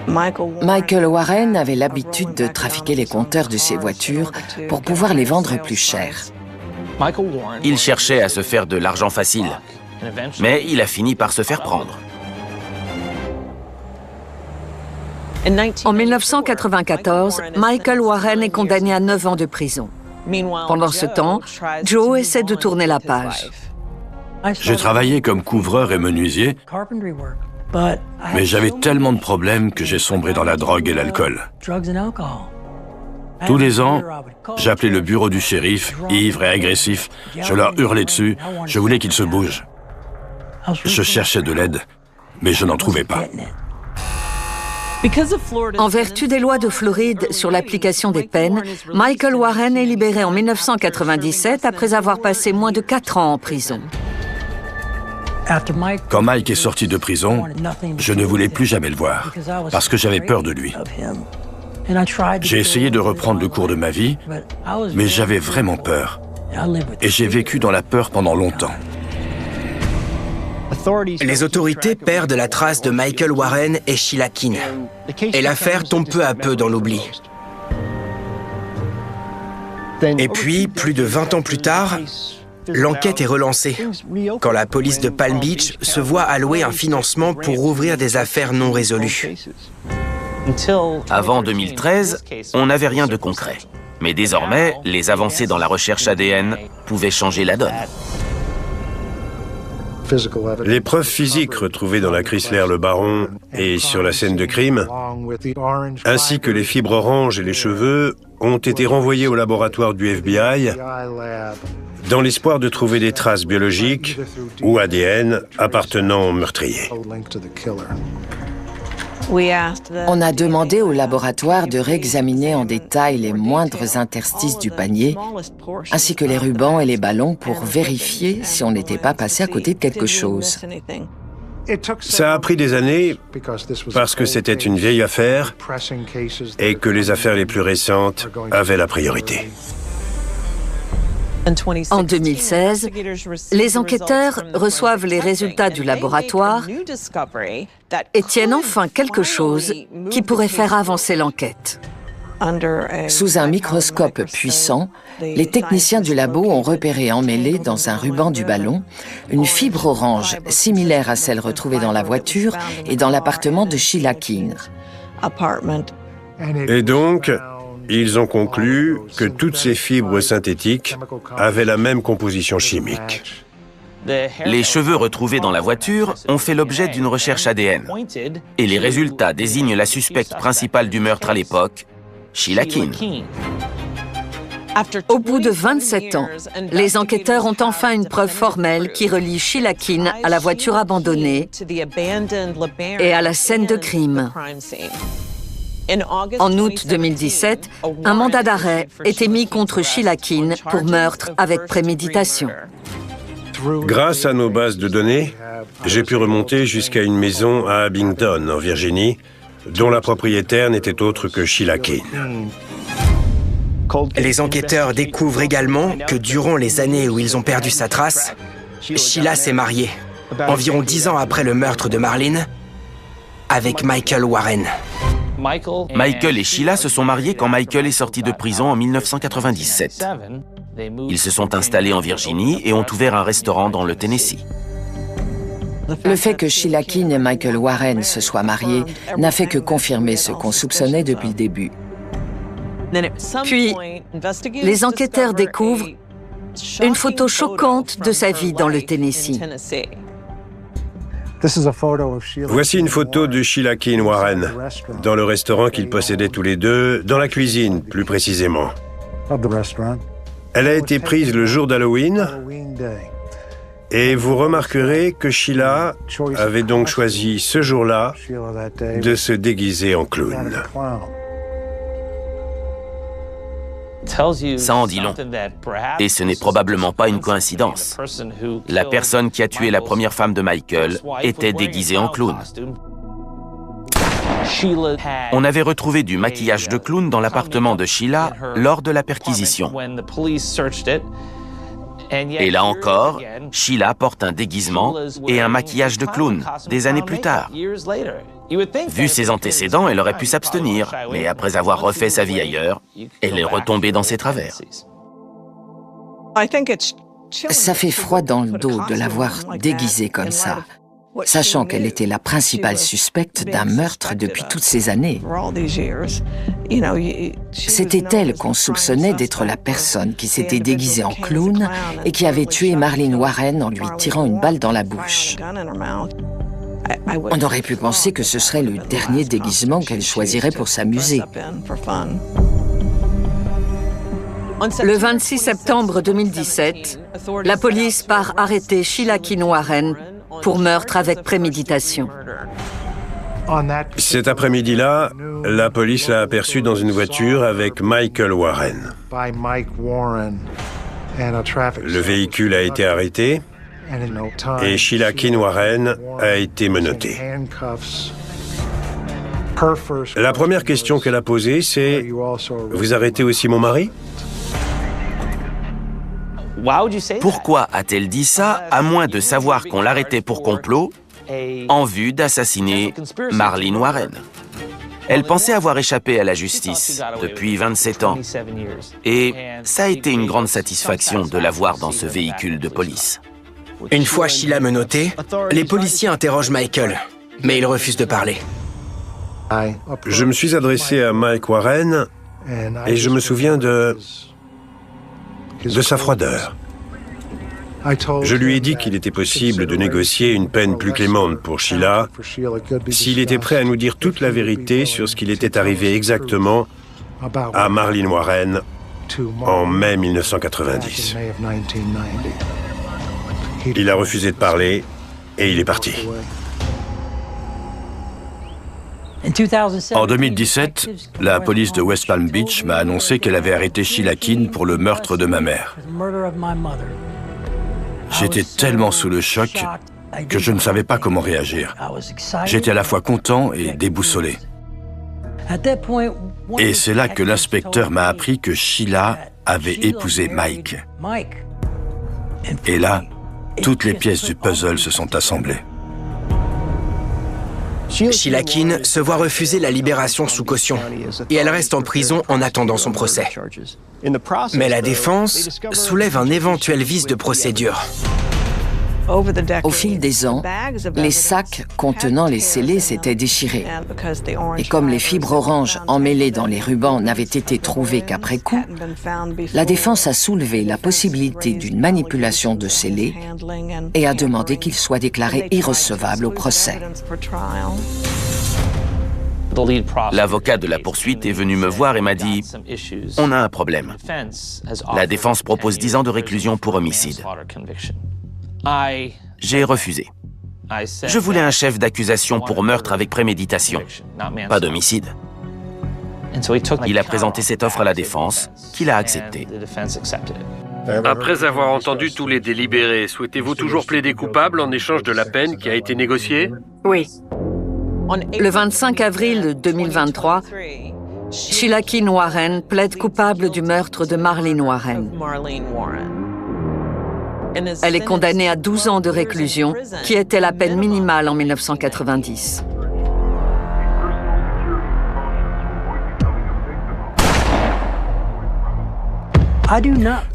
Michael Warren avait l'habitude de trafiquer les compteurs de ses voitures pour pouvoir les vendre plus cher. Il cherchait à se faire de l'argent facile, mais il a fini par se faire prendre. En 1994, Michael Warren est condamné à 9 ans de prison. Pendant ce temps, Joe essaie de tourner la page. J'ai travaillé comme couvreur et menuisier, mais j'avais tellement de problèmes que j'ai sombré dans la drogue et l'alcool. Tous les ans, j'appelais le bureau du shérif, ivre et agressif. Je leur hurlais dessus, je voulais qu'ils se bougent. Je cherchais de l'aide, mais je n'en trouvais pas. En vertu des lois de Floride sur l'application des peines, Michael Warren est libéré en 1997 après avoir passé moins de 4 ans en prison. Quand Mike est sorti de prison, je ne voulais plus jamais le voir, parce que j'avais peur de lui. J'ai essayé de reprendre le cours de ma vie, mais j'avais vraiment peur. Et j'ai vécu dans la peur pendant longtemps. Les autorités perdent la trace de Michael Warren et Sheila Keene. Et l'affaire tombe peu à peu dans l'oubli. Et puis, plus de 20 ans plus tard, l'enquête est relancée, quand la police de Palm Beach se voit allouer un financement pour rouvrir des affaires non résolues. Avant 2013, on n'avait rien de concret. Mais désormais, les avancées dans la recherche ADN pouvaient changer la donne. Les preuves physiques retrouvées dans la Chrysler Le Baron et sur la scène de crime, ainsi que les fibres oranges et les cheveux, ont été renvoyées au laboratoire du FBI dans l'espoir de trouver des traces biologiques ou ADN appartenant au meurtrier. On a demandé au laboratoire de réexaminer en détail les moindres interstices du panier, ainsi que les rubans et les ballons pour vérifier si on n'était pas passé à côté de quelque chose. Ça a pris des années parce que c'était une vieille affaire et que les affaires les plus récentes avaient la priorité. En 2016, les enquêteurs reçoivent les résultats du laboratoire et tiennent enfin quelque chose qui pourrait faire avancer l'enquête. Sous un microscope puissant, les techniciens du labo ont repéré emmêlée dans un ruban du ballon une fibre orange similaire à celle retrouvée dans la voiture et dans l'appartement de Sheila Keene. Et donc, ils ont conclu que toutes ces fibres synthétiques avaient la même composition chimique. Les cheveux retrouvés dans la voiture ont fait l'objet d'une recherche ADN. Et les résultats désignent la suspecte principale du meurtre à l'époque, Sheila Keene. Au bout de 27 ans, les enquêteurs ont enfin une preuve formelle qui relie Sheila Keene à la voiture abandonnée et à la scène de crime. En août 2017, un mandat d'arrêt est émis contre Sheila Keene pour meurtre avec préméditation. Grâce à nos bases de données, j'ai pu remonter jusqu'à une maison à Abingdon, en Virginie, dont la propriétaire n'était autre que Sheila Keene. Les enquêteurs découvrent également que durant les années où ils ont perdu sa trace, Sheila s'est mariée, environ 10 ans après le meurtre de Marlene, avec Michael Warren. Michael et Sheila se sont mariés quand Michael est sorti de prison en 1997. Ils se sont installés en Virginie et ont ouvert un restaurant dans le Tennessee. Le fait que Sheila Keene et Michael Warren se soient mariés n'a fait que confirmer ce qu'on soupçonnait depuis le début. Puis, les enquêteurs découvrent une photo choquante de sa vie dans le Tennessee. Voici une photo de Sheila Keene Warren, dans le restaurant qu'ils possédaient tous les deux, dans la cuisine plus précisément. Elle a été prise le jour d'Halloween, et vous remarquerez que Sheila avait donc choisi ce jour-là de se déguiser en clown. Ça en dit long. Et ce n'est probablement pas une coïncidence. La personne qui a tué la première femme de Michael était déguisée en clown. On avait retrouvé du maquillage de clown dans l'appartement de Sheila lors de la perquisition. Et là encore, Sheila porte un déguisement et un maquillage de clown des années plus tard. Vu ses antécédents, elle aurait pu s'abstenir, mais après avoir refait sa vie ailleurs, elle est retombée dans ses travers. Ça fait froid dans le dos de l'avoir déguisée comme ça, sachant qu'elle était la principale suspecte d'un meurtre depuis toutes ces années. C'était elle qu'on soupçonnait d'être la personne qui s'était déguisée en clown et qui avait tué Marlene Warren en lui tirant une balle dans la bouche. On aurait pu penser que ce serait le dernier déguisement qu'elle choisirait pour s'amuser. Le 26 septembre 2017, la police part arrêter Sheila Keene Warren pour meurtre avec préméditation. Cet après-midi-là, la police l'a aperçue dans une voiture avec Michael Warren. Le véhicule a été arrêté et Sheila Keene Warren a été menottée. La première question qu'elle a posée, c'est « Vous arrêtez aussi mon mari ?» Pourquoi a-t-elle dit ça, à moins de savoir qu'on l'arrêtait pour complot, en vue d'assassiner Marlene Warren? Elle pensait avoir échappé à la justice depuis 27 ans. Et ça a été une grande satisfaction de la voir dans ce véhicule de police. Une fois Sheila menottée, les policiers interrogent Michael, mais il refuse de parler. Je me suis adressé à Mike Warren et je me souviens de sa froideur. Je lui ai dit qu'il était possible de négocier une peine plus clémente pour Sheila s'il était prêt à nous dire toute la vérité sur ce qu'il était arrivé exactement à Marlene Warren en mai 1990. Il a refusé de parler et il est parti. En 2017, la police de West Palm Beach m'a annoncé qu'elle avait arrêté Sheila Keene pour le meurtre de ma mère. J'étais tellement sous le choc que je ne savais pas comment réagir. J'étais à la fois content et déboussolé. Et c'est là que l'inspecteur m'a appris que Sheila avait épousé Mike. Et là, toutes les pièces du puzzle se sont assemblées. Sheila Keane se voit refuser la libération sous caution et elle reste en prison en attendant son procès. Mais la défense soulève un éventuel vice de procédure. Au fil des ans, les sacs contenant les scellés s'étaient déchirés. Et comme les fibres oranges emmêlées dans les rubans n'avaient été trouvées qu'après coup, la défense a soulevé la possibilité d'une manipulation de scellés et a demandé qu'ils soient déclarés irrecevables au procès. L'avocat de la poursuite est venu me voir et m'a dit « On a un problème. La défense propose 10 ans de réclusion pour homicide. » J'ai refusé. Je voulais un chef d'accusation pour meurtre avec préméditation, pas d'homicide. Il a présenté cette offre à la défense, qui l'a acceptée. Après avoir entendu tous les délibérés, souhaitez-vous toujours plaider coupable en échange de la peine qui a été négociée? Oui. Le 25 avril 2023, Sheila Keane Warren plaide coupable du meurtre de Marlene Warren. Elle est condamnée à 12 ans de réclusion, qui était la peine minimale en 1990.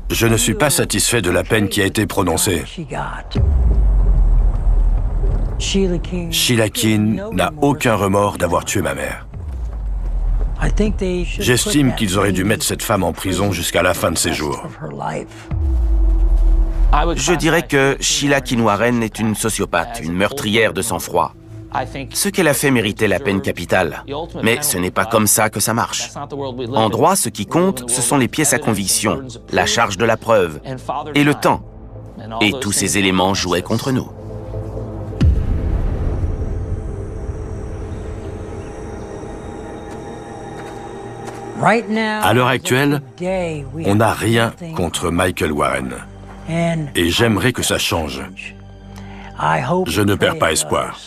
Je ne suis pas satisfait de la peine qui a été prononcée. Sheila Keane n'a aucun remords d'avoir tué ma mère. J'estime qu'ils auraient dû mettre cette femme en prison jusqu'à la fin de ses jours. Je dirais que Sheila Keane Warren est une sociopathe, une meurtrière de sang-froid. Ce qu'elle a fait méritait la peine capitale. Mais ce n'est pas comme ça que ça marche. En droit, ce qui compte, ce sont les pièces à conviction, la charge de la preuve et le temps. Et tous ces éléments jouaient contre nous. À l'heure actuelle, on n'a rien contre Michael Warren. Et j'aimerais que ça change. Je ne perds pas espoir.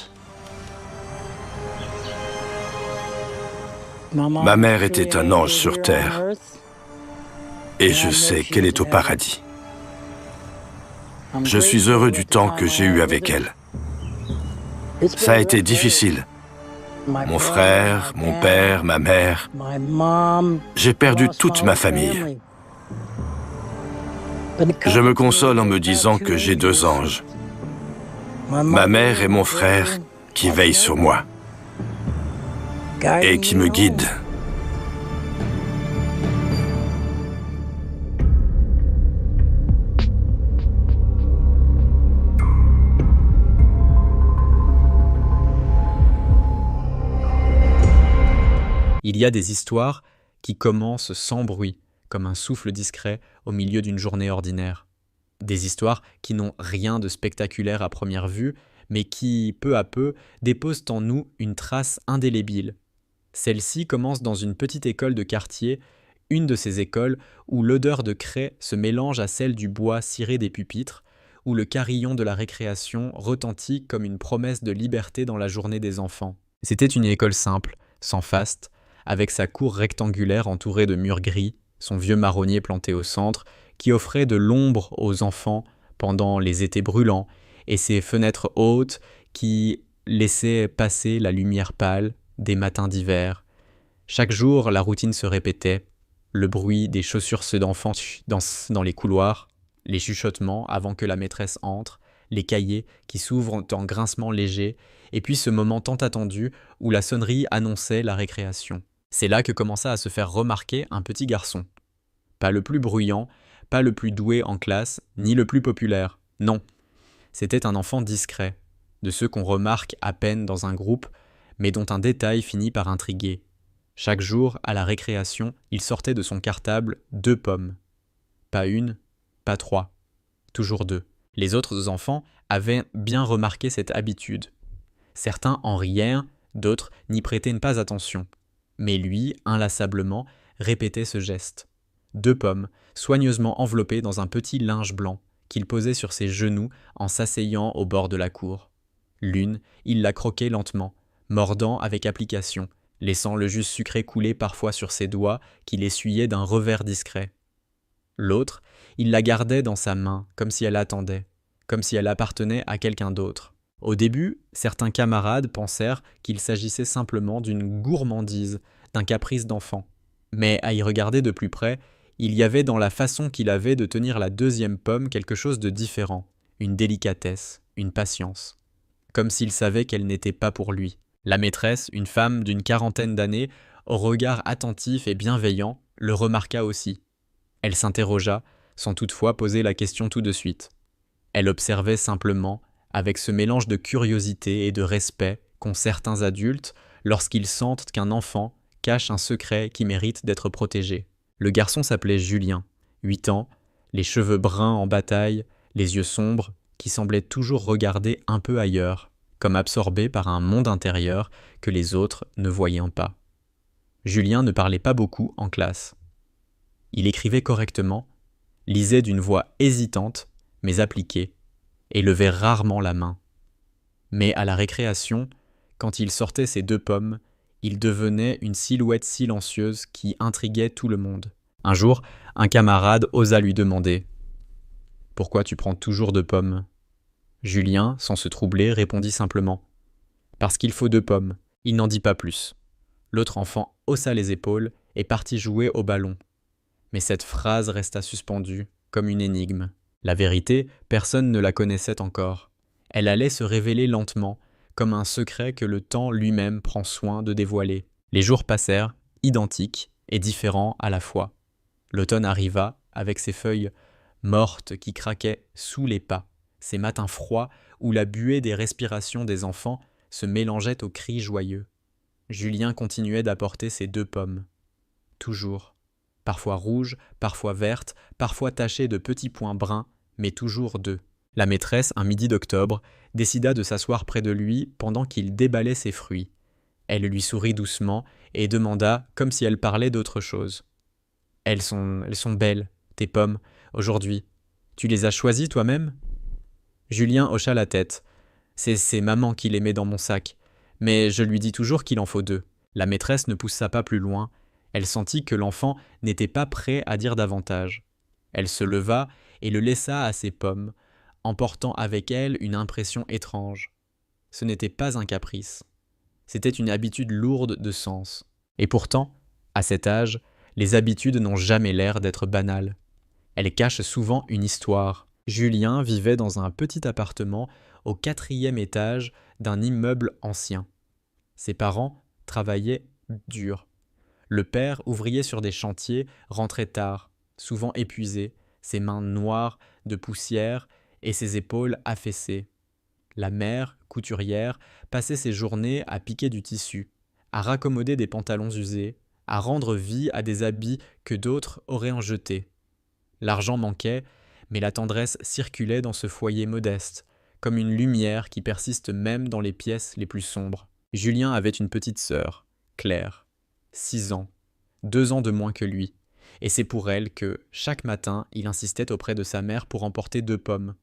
Ma mère était un ange sur terre. Et je sais qu'elle est au paradis. Je suis heureux du temps que j'ai eu avec elle. Ça a été difficile. Mon frère, mon père, ma mère. J'ai perdu toute ma famille. Je me console en me disant que j'ai 2 anges. Ma mère et mon frère qui veillent sur moi et qui me guident. Il y a des histoires qui commencent sans bruit, comme un souffle discret au milieu d'une journée ordinaire. Des histoires qui n'ont rien de spectaculaire à première vue, mais qui, peu à peu, déposent en nous une trace indélébile. Celle-ci commence dans une petite école de quartier, une de ces écoles où l'odeur de craie se mélange à celle du bois ciré des pupitres, où le carillon de la récréation retentit comme une promesse de liberté dans la journée des enfants. C'était une école simple, sans faste, avec sa cour rectangulaire entourée de murs gris, son vieux marronnier planté au centre, qui offrait de l'ombre aux enfants pendant les étés brûlants, et ses fenêtres hautes qui laissaient passer la lumière pâle des matins d'hiver. Chaque jour, la routine se répétait, le bruit des chaussures d'enfants dans les couloirs, les chuchotements avant que la maîtresse entre, les cahiers qui s'ouvrent en grincement léger, et puis ce moment tant attendu où la sonnerie annonçait la récréation. C'est là que commença à se faire remarquer un petit garçon. Pas le plus bruyant, pas le plus doué en classe, ni le plus populaire. Non, c'était un enfant discret, de ceux qu'on remarque à peine dans un groupe, mais dont un détail finit par intriguer. Chaque jour, à la récréation, il sortait de son cartable 2 pommes. Pas 1, pas 3, toujours 2. Les autres enfants avaient bien remarqué cette habitude. Certains en rièrent, d'autres n'y prêtaient pas attention. Mais lui, inlassablement, répétait ce geste. 2 pommes, soigneusement enveloppées dans un petit linge blanc, qu'il posait sur ses genoux en s'asseyant au bord de la cour. L'une, il la croquait lentement, mordant avec application, laissant le jus sucré couler parfois sur ses doigts qu'il essuyait d'un revers discret. L'autre, il la gardait dans sa main, comme si elle attendait, comme si elle appartenait à quelqu'un d'autre. Au début, certains camarades pensèrent qu'il s'agissait simplement d'une gourmandise, d'un caprice d'enfant. Mais à y regarder de plus près, il y avait dans la façon qu'il avait de tenir la deuxième pomme quelque chose de différent, une délicatesse, une patience. Comme s'il savait qu'elle n'était pas pour lui. La maîtresse, une femme d'une 40aine d'années, au regard attentif et bienveillant, le remarqua aussi. Elle s'interrogea, sans toutefois poser la question tout de suite. Elle observait simplement, avec ce mélange de curiosité et de respect qu'ont certains adultes lorsqu'ils sentent qu'un enfant cache un secret qui mérite d'être protégé. Le garçon s'appelait Julien, 8 ans, les cheveux bruns en bataille, les yeux sombres, qui semblaient toujours regarder un peu ailleurs, comme absorbé par un monde intérieur que les autres ne voyaient pas. Julien ne parlait pas beaucoup en classe. Il écrivait correctement, lisait d'une voix hésitante, mais appliquée, et levait rarement la main. Mais à la récréation, quand il sortait ses 2 pommes, il devenait une silhouette silencieuse qui intriguait tout le monde. Un jour, un camarade osa lui demander « Pourquoi tu prends toujours 2 pommes ?» Julien, sans se troubler, répondit simplement « Parce qu'il faut 2 pommes, il n'en dit pas plus. » L'autre enfant haussa les épaules et partit jouer au ballon. Mais cette phrase resta suspendue, comme une énigme. La vérité, personne ne la connaissait encore. Elle allait se révéler lentement, comme un secret que le temps lui-même prend soin de dévoiler. Les jours passèrent, identiques et différents à la fois. L'automne arriva, avec ses feuilles mortes qui craquaient sous les pas, ces matins froids où la buée des respirations des enfants se mélangeait aux cris joyeux. Julien continuait d'apporter ses 2 pommes. Toujours. Parfois rouges, parfois vertes, parfois tachées de petits points bruns, mais toujours 2. La maîtresse, un midi d'octobre, décida de s'asseoir près de lui pendant qu'il déballait ses fruits. Elle lui sourit doucement et demanda, comme si elle parlait d'autre chose. « Elles sont belles, tes pommes, aujourd'hui. Tu les as choisies toi-même » Julien hocha la tête. « C'est maman qui les met dans mon sac, mais je lui dis toujours qu'il en faut 2. » La maîtresse ne poussa pas plus loin. Elle sentit que l'enfant n'était pas prêt à dire davantage. Elle se leva et le laissa à ses pommes, emportant avec elle une impression étrange. Ce n'était pas un caprice. C'était une habitude lourde de sens. Et pourtant, à cet âge, les habitudes n'ont jamais l'air d'être banales. Elles cachent souvent une histoire. Julien vivait dans un petit appartement au 4e étage d'un immeuble ancien. Ses parents travaillaient dur. Le père, ouvrier sur des chantiers, rentrait tard, souvent épuisé, ses mains noires de poussière et ses épaules affaissées. La mère, couturière, passait ses journées à piquer du tissu, à raccommoder des pantalons usés, à rendre vie à des habits que d'autres auraient en jeté. L'argent manquait, mais la tendresse circulait dans ce foyer modeste, comme une lumière qui persiste même dans les pièces les plus sombres. Julien avait une petite sœur, Claire, 6 ans, 2 ans de moins que lui, et c'est pour elle que, chaque matin, il insistait auprès de sa mère pour emporter 2 pommes.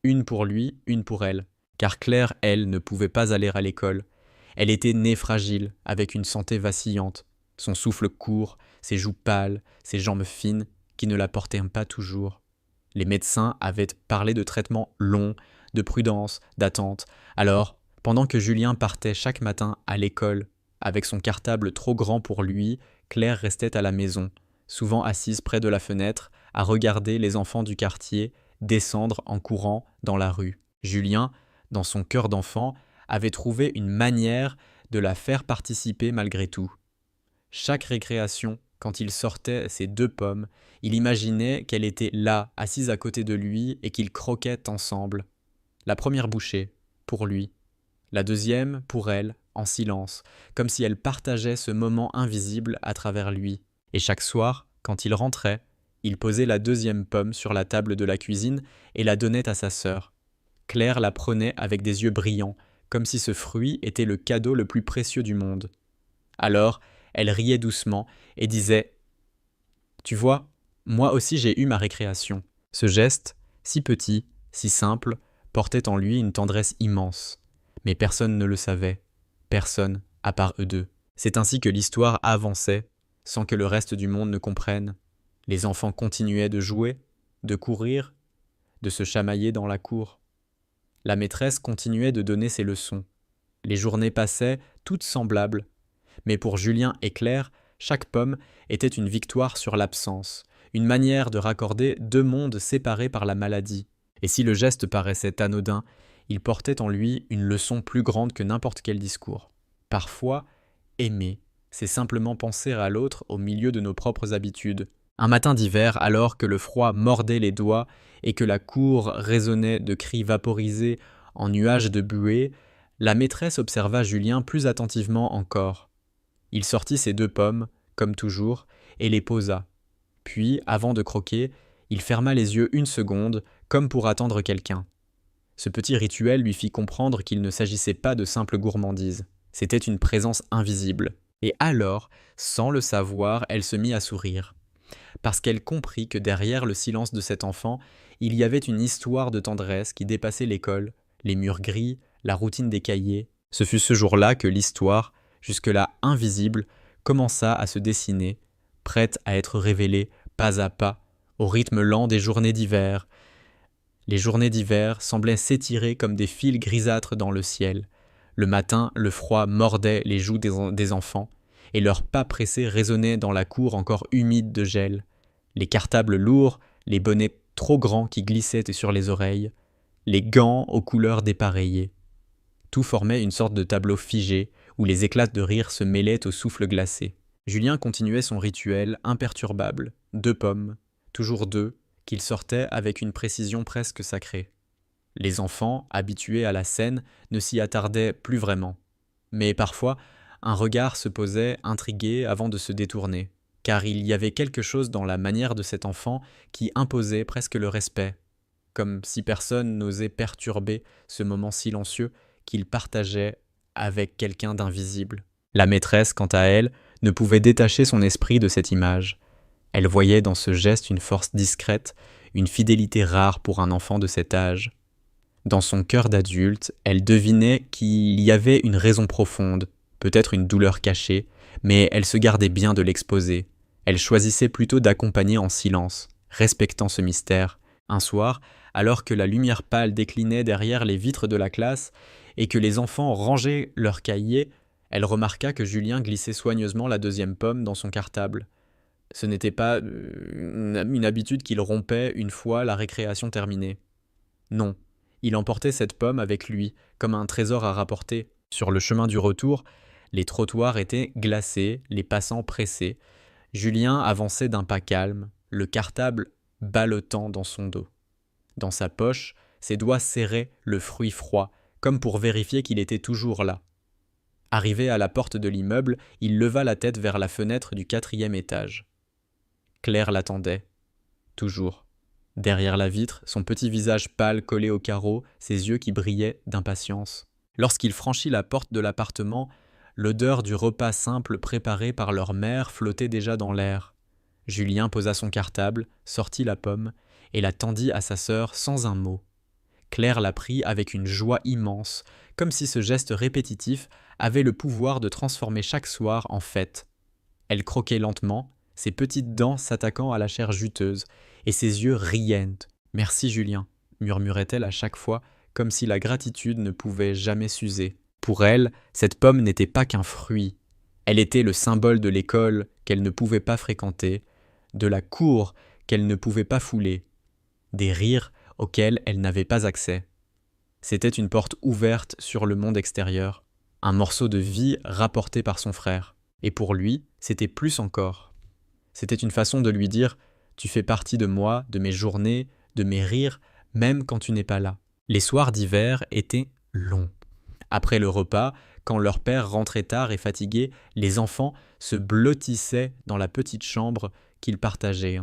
Une pour lui, une pour elle, car Claire, elle, ne pouvait pas aller à l'école. Elle était née fragile, avec une santé vacillante, son souffle court, ses joues pâles, ses jambes fines, qui ne la portaient pas toujours. Les médecins avaient parlé de traitements longs, de prudence, d'attente. Alors, pendant que Julien partait chaque matin à l'école, avec son cartable trop grand pour lui, Claire restait à la maison, souvent assise près de la fenêtre, à regarder les enfants du quartier descendre en courant dans la rue. Julien, dans son cœur d'enfant, avait trouvé une manière de la faire participer malgré tout. Chaque récréation, quand il sortait ses 2 pommes, il imaginait qu'elle était là, assise à côté de lui, et qu'ils croquaient ensemble. La première bouchée, pour lui. La deuxième, pour elle, en silence, comme si elle partageait ce moment invisible à travers lui. Et chaque soir, quand il rentrait, il posait la 2e pomme sur la table de la cuisine et la donnait à sa sœur. Claire la prenait avec des yeux brillants, comme si ce fruit était le cadeau le plus précieux du monde. Alors, elle riait doucement et disait « Tu vois, moi aussi j'ai eu ma récréation. » Ce geste, si petit, si simple, portait en lui une tendresse immense. Mais personne ne le savait, personne à part eux deux. C'est ainsi que l'histoire avançait, sans que le reste du monde ne comprenne. Les enfants continuaient de jouer, de courir, de se chamailler dans la cour. La maîtresse continuait de donner ses leçons. Les journées passaient, toutes semblables. Mais pour Julien et Claire, chaque pomme était une victoire sur l'absence, une manière de raccorder deux mondes séparés par la maladie. Et si le geste paraissait anodin, il portait en lui une leçon plus grande que n'importe quel discours. Parfois, aimer, c'est simplement penser à l'autre au milieu de nos propres habitudes. Un matin d'hiver, alors que le froid mordait les doigts et que la cour résonnait de cris vaporisés en nuages de buée, la maîtresse observa Julien plus attentivement encore. Il sortit ses 2 pommes, comme toujours, et les posa. Puis, avant de croquer, il ferma les yeux 1 seconde, comme pour attendre quelqu'un. Ce petit rituel lui fit comprendre qu'il ne s'agissait pas de simple gourmandise. C'était une présence invisible. Et alors, sans le savoir, elle se mit à sourire. Parce qu'elle comprit que derrière le silence de cet enfant, il y avait une histoire de tendresse qui dépassait l'école, les murs gris, la routine des cahiers. Ce fut ce jour-là que l'histoire, jusque-là invisible, commença à se dessiner, prête à être révélée pas à pas, au rythme lent des journées d'hiver. Les journées d'hiver semblaient s'étirer comme des fils grisâtres dans le ciel. Le matin, le froid mordait les joues des enfants, et leurs pas pressés résonnaient dans la cour encore humide de gel. Les cartables lourds, les bonnets trop grands qui glissaient sur les oreilles, les gants aux couleurs dépareillées. Tout formait une sorte de tableau figé, où les éclats de rire se mêlaient au souffle glacé. Julien continuait son rituel imperturbable, 2 pommes, toujours 2, qu'il sortait avec une précision presque sacrée. Les enfants, habitués à la scène, ne s'y attardaient plus vraiment. Mais parfois, un regard se posait, intrigué, avant de se détourner, car il y avait quelque chose dans la manière de cet enfant qui imposait presque le respect, comme si personne n'osait perturber ce moment silencieux qu'il partageait avec quelqu'un d'invisible. La maîtresse, quant à elle, ne pouvait détacher son esprit de cette image. Elle voyait dans ce geste une force discrète, une fidélité rare pour un enfant de cet âge. Dans son cœur d'adulte, elle devinait qu'il y avait une raison profonde, peut-être une douleur cachée, mais elle se gardait bien de l'exposer. Elle choisissait plutôt d'accompagner en silence, respectant ce mystère. Un soir, alors que la lumière pâle déclinait derrière les vitres de la classe et que les enfants rangeaient leurs cahiers, elle remarqua que Julien glissait soigneusement la 2e pomme dans son cartable. Ce n'était pas une habitude qu'il rompait une fois la récréation terminée. Non, il emportait cette pomme avec lui, comme un trésor à rapporter. Sur le chemin du retour, les trottoirs étaient glacés, les passants pressés. Julien avançait d'un pas calme, le cartable ballottant dans son dos. Dans sa poche, ses doigts serraient le fruit froid, comme pour vérifier qu'il était toujours là. Arrivé à la porte de l'immeuble, il leva la tête vers la fenêtre du 4e étage. Claire l'attendait, toujours. Derrière la vitre, son petit visage pâle collé au carreau, ses yeux qui brillaient d'impatience. Lorsqu'il franchit la porte de l'appartement, l'odeur du repas simple préparé par leur mère flottait déjà dans l'air. Julien posa son cartable, sortit la pomme et la tendit à sa sœur sans un mot. Claire la prit avec une joie immense, comme si ce geste répétitif avait le pouvoir de transformer chaque soir en fête. Elle croquait lentement, ses petites dents s'attaquant à la chair juteuse, et ses yeux riaient. « Merci Julien », murmurait-elle à chaque fois, comme si la gratitude ne pouvait jamais s'user. Pour elle, cette pomme n'était pas qu'un fruit. Elle était le symbole de l'école qu'elle ne pouvait pas fréquenter, de la cour qu'elle ne pouvait pas fouler, des rires auxquels elle n'avait pas accès. C'était une porte ouverte sur le monde extérieur, un morceau de vie rapporté par son frère. Et pour lui, c'était plus encore. C'était une façon de lui dire « Tu fais partie de moi, de mes journées, de mes rires, même quand tu n'es pas là ». Les soirs d'hiver étaient longs. Après le repas, quand leur père rentrait tard et fatigué, les enfants se blottissaient dans la petite chambre qu'ils partageaient.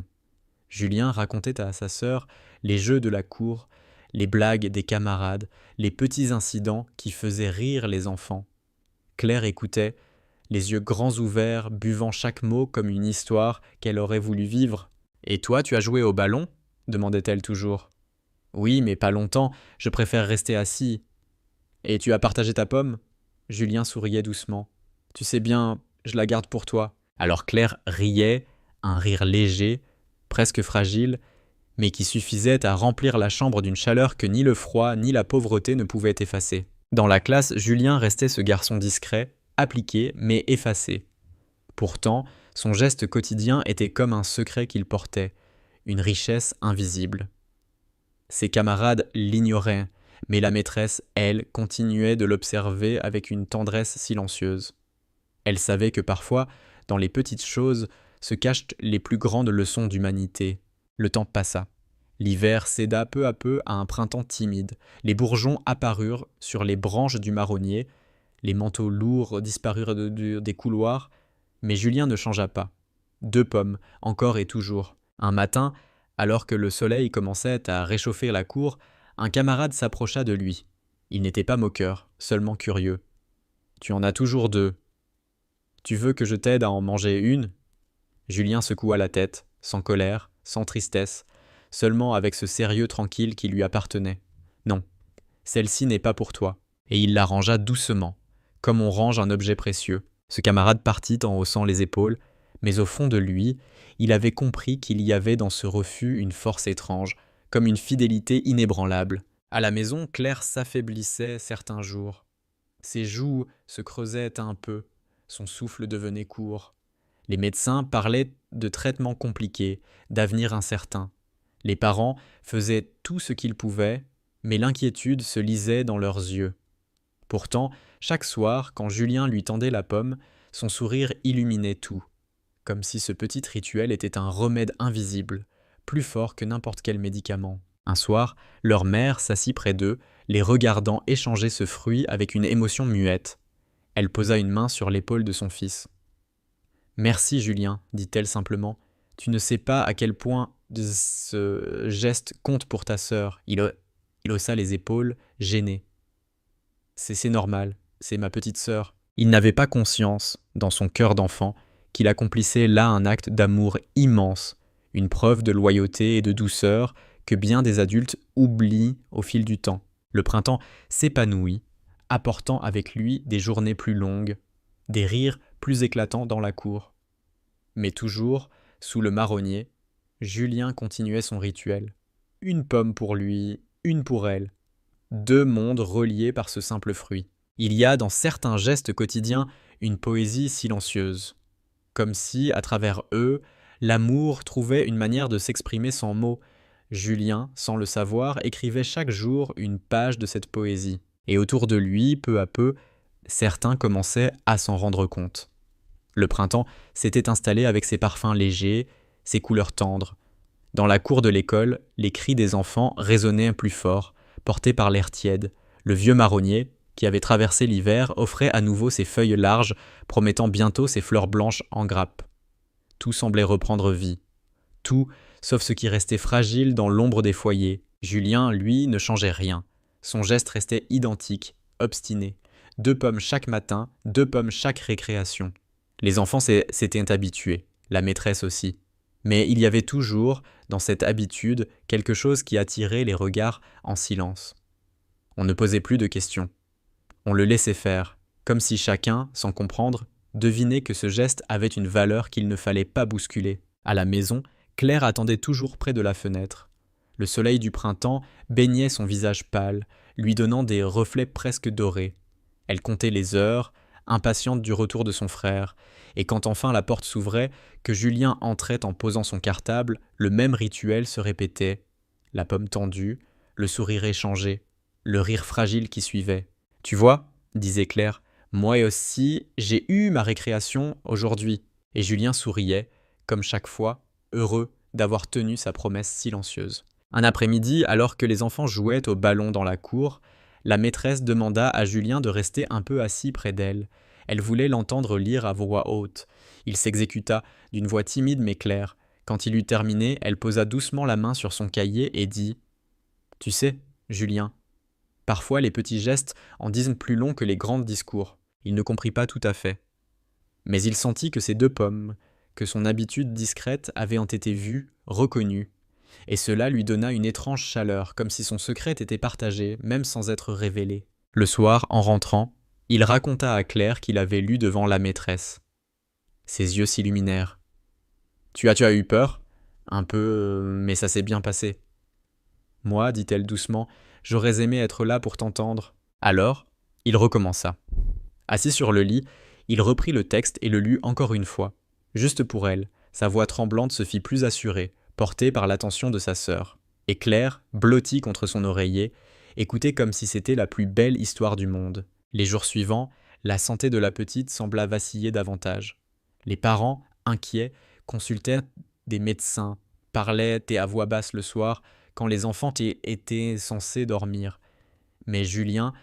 Julien racontait à sa sœur les jeux de la cour, les blagues des camarades, les petits incidents qui faisaient rire les enfants. Claire écoutait, les yeux grands ouverts, buvant chaque mot comme une histoire qu'elle aurait voulu vivre. « Et toi, tu as joué au ballon ?» demandait-elle toujours. Oui, mais pas longtemps, je préfère rester assis. Et tu as partagé ta pomme ? Julien souriait doucement. Tu sais bien, je la garde pour toi. Alors Claire riait, un rire léger, presque fragile, mais qui suffisait à remplir la chambre d'une chaleur que ni le froid ni la pauvreté ne pouvaient effacer. Dans la classe, Julien restait ce garçon discret, appliqué, mais effacé. Pourtant, son geste quotidien était comme un secret qu'il portait, une richesse invisible. Ses camarades l'ignoraient, mais la maîtresse, elle, continuait de l'observer avec une tendresse silencieuse. Elle savait que parfois, dans les petites choses, se cachent les plus grandes leçons d'humanité. Le temps passa. L'hiver céda peu à peu à un printemps timide. Les bourgeons apparurent sur les branches du marronnier, les manteaux lourds disparurent des couloirs, mais Julien ne changea pas. 2 pommes, encore et toujours. Un matin, alors que le soleil commençait à réchauffer la cour, un camarade s'approcha de lui. Il n'était pas moqueur, seulement curieux. « Tu en as toujours 2. Tu veux que je t'aide à en manger une ?» Julien secoua la tête, sans colère, sans tristesse, seulement avec ce sérieux tranquille qui lui appartenait. « Non, celle-ci n'est pas pour toi. » Et il la rangea doucement, comme on range un objet précieux. Ce camarade partit en haussant les épaules, mais au fond de lui, il avait compris qu'il y avait dans ce refus une force étrange, comme une fidélité inébranlable. À la maison, Claire s'affaiblissait certains jours. Ses joues se creusaient un peu, son souffle devenait court. Les médecins parlaient de traitements compliqués, d'avenir incertain. Les parents faisaient tout ce qu'ils pouvaient, mais l'inquiétude se lisait dans leurs yeux. Pourtant, chaque soir, quand Julien lui tendait la pomme, son sourire illuminait tout, comme si ce petit rituel était un remède invisible, plus fort que n'importe quel médicament. Un soir, leur mère s'assit près d'eux, les regardant échanger ce fruit avec une émotion muette. Elle posa une main sur l'épaule de son fils. « Merci Julien, dit-elle simplement. Tu ne sais pas à quel point ce geste compte pour ta sœur. » Il haussa les épaules, gêné. « C'est normal, c'est ma petite sœur. » Il n'avait pas conscience, dans son cœur d'enfant, qu'il accomplissait là un acte d'amour immense, une preuve de loyauté et de douceur que bien des adultes oublient au fil du temps. Le printemps s'épanouit, apportant avec lui des journées plus longues, des rires plus éclatants dans la cour. Mais toujours, sous le marronnier, Julien continuait son rituel. Une pomme pour lui, une pour elle. 2 mondes reliés par ce simple fruit. Il y a dans certains gestes quotidiens une poésie silencieuse, comme si, à travers eux, l'amour trouvait une manière de s'exprimer sans mots. Julien, sans le savoir, écrivait chaque jour une page de cette poésie. Et autour de lui, peu à peu, certains commençaient à s'en rendre compte. Le printemps s'était installé avec ses parfums légers, ses couleurs tendres. Dans la cour de l'école, les cris des enfants résonnaient plus fort, portés par l'air tiède. Le vieux marronnier, qui avait traversé l'hiver, offrait à nouveau ses feuilles larges, promettant bientôt ses fleurs blanches en grappes. Tout semblait reprendre vie. Tout, sauf ce qui restait fragile dans l'ombre des foyers. Julien, lui, ne changeait rien. Son geste restait identique, obstiné. 2 pommes chaque matin, 2 pommes chaque récréation. Les enfants s'étaient habitués, la maîtresse aussi. Mais il y avait toujours, dans cette habitude, quelque chose qui attirait les regards en silence. On ne posait plus de questions. On le laissait faire, comme si chacun, sans comprendre, devinait que ce geste avait une valeur qu'il ne fallait pas bousculer. À la maison, Claire attendait toujours près de la fenêtre. Le soleil du printemps baignait son visage pâle, lui donnant des reflets presque dorés. Elle comptait les heures, impatiente du retour de son frère, et quand enfin la porte s'ouvrait, que Julien entrait en posant son cartable, le même rituel se répétait. La pomme tendue, le sourire échangé, le rire fragile qui suivait. « Tu vois, disait Claire, moi aussi, j'ai eu ma récréation aujourd'hui. » Et Julien souriait, comme chaque fois, heureux d'avoir tenu sa promesse silencieuse. Un après-midi, alors que les enfants jouaient au ballon dans la cour, la maîtresse demanda à Julien de rester un peu assis près d'elle. Elle voulait l'entendre lire à voix haute. Il s'exécuta d'une voix timide mais claire. Quand il eut terminé, elle posa doucement la main sur son cahier et dit « Tu sais, Julien, parfois les petits gestes en disent plus long que les grands discours. » Il ne comprit pas tout à fait. Mais il sentit que ces 2 pommes, que son habitude discrète avait été vue, reconnue. et cela lui donna une étrange chaleur, comme si son secret était partagé, même sans être révélé. Le soir, en rentrant, il raconta à Claire qu'il avait lu devant la maîtresse. Ses yeux s'illuminèrent. « Tu as eu peur ? Un peu, mais ça s'est bien passé. » « Moi, dit-elle doucement, j'aurais aimé être là pour t'entendre. » Alors, il recommença. Assis sur le lit, il reprit le texte et le lut encore une fois. Juste pour elle, sa voix tremblante se fit plus assurée, portée par l'attention de sa sœur. Et Claire, blottie contre son oreiller, écoutait comme si c'était la plus belle histoire du monde. Les jours suivants, la santé de la petite sembla vaciller davantage. Les parents, inquiets, consultèrent des médecins, parlaient et à voix basse le soir, quand les enfants étaient censés dormir. Mais Julien,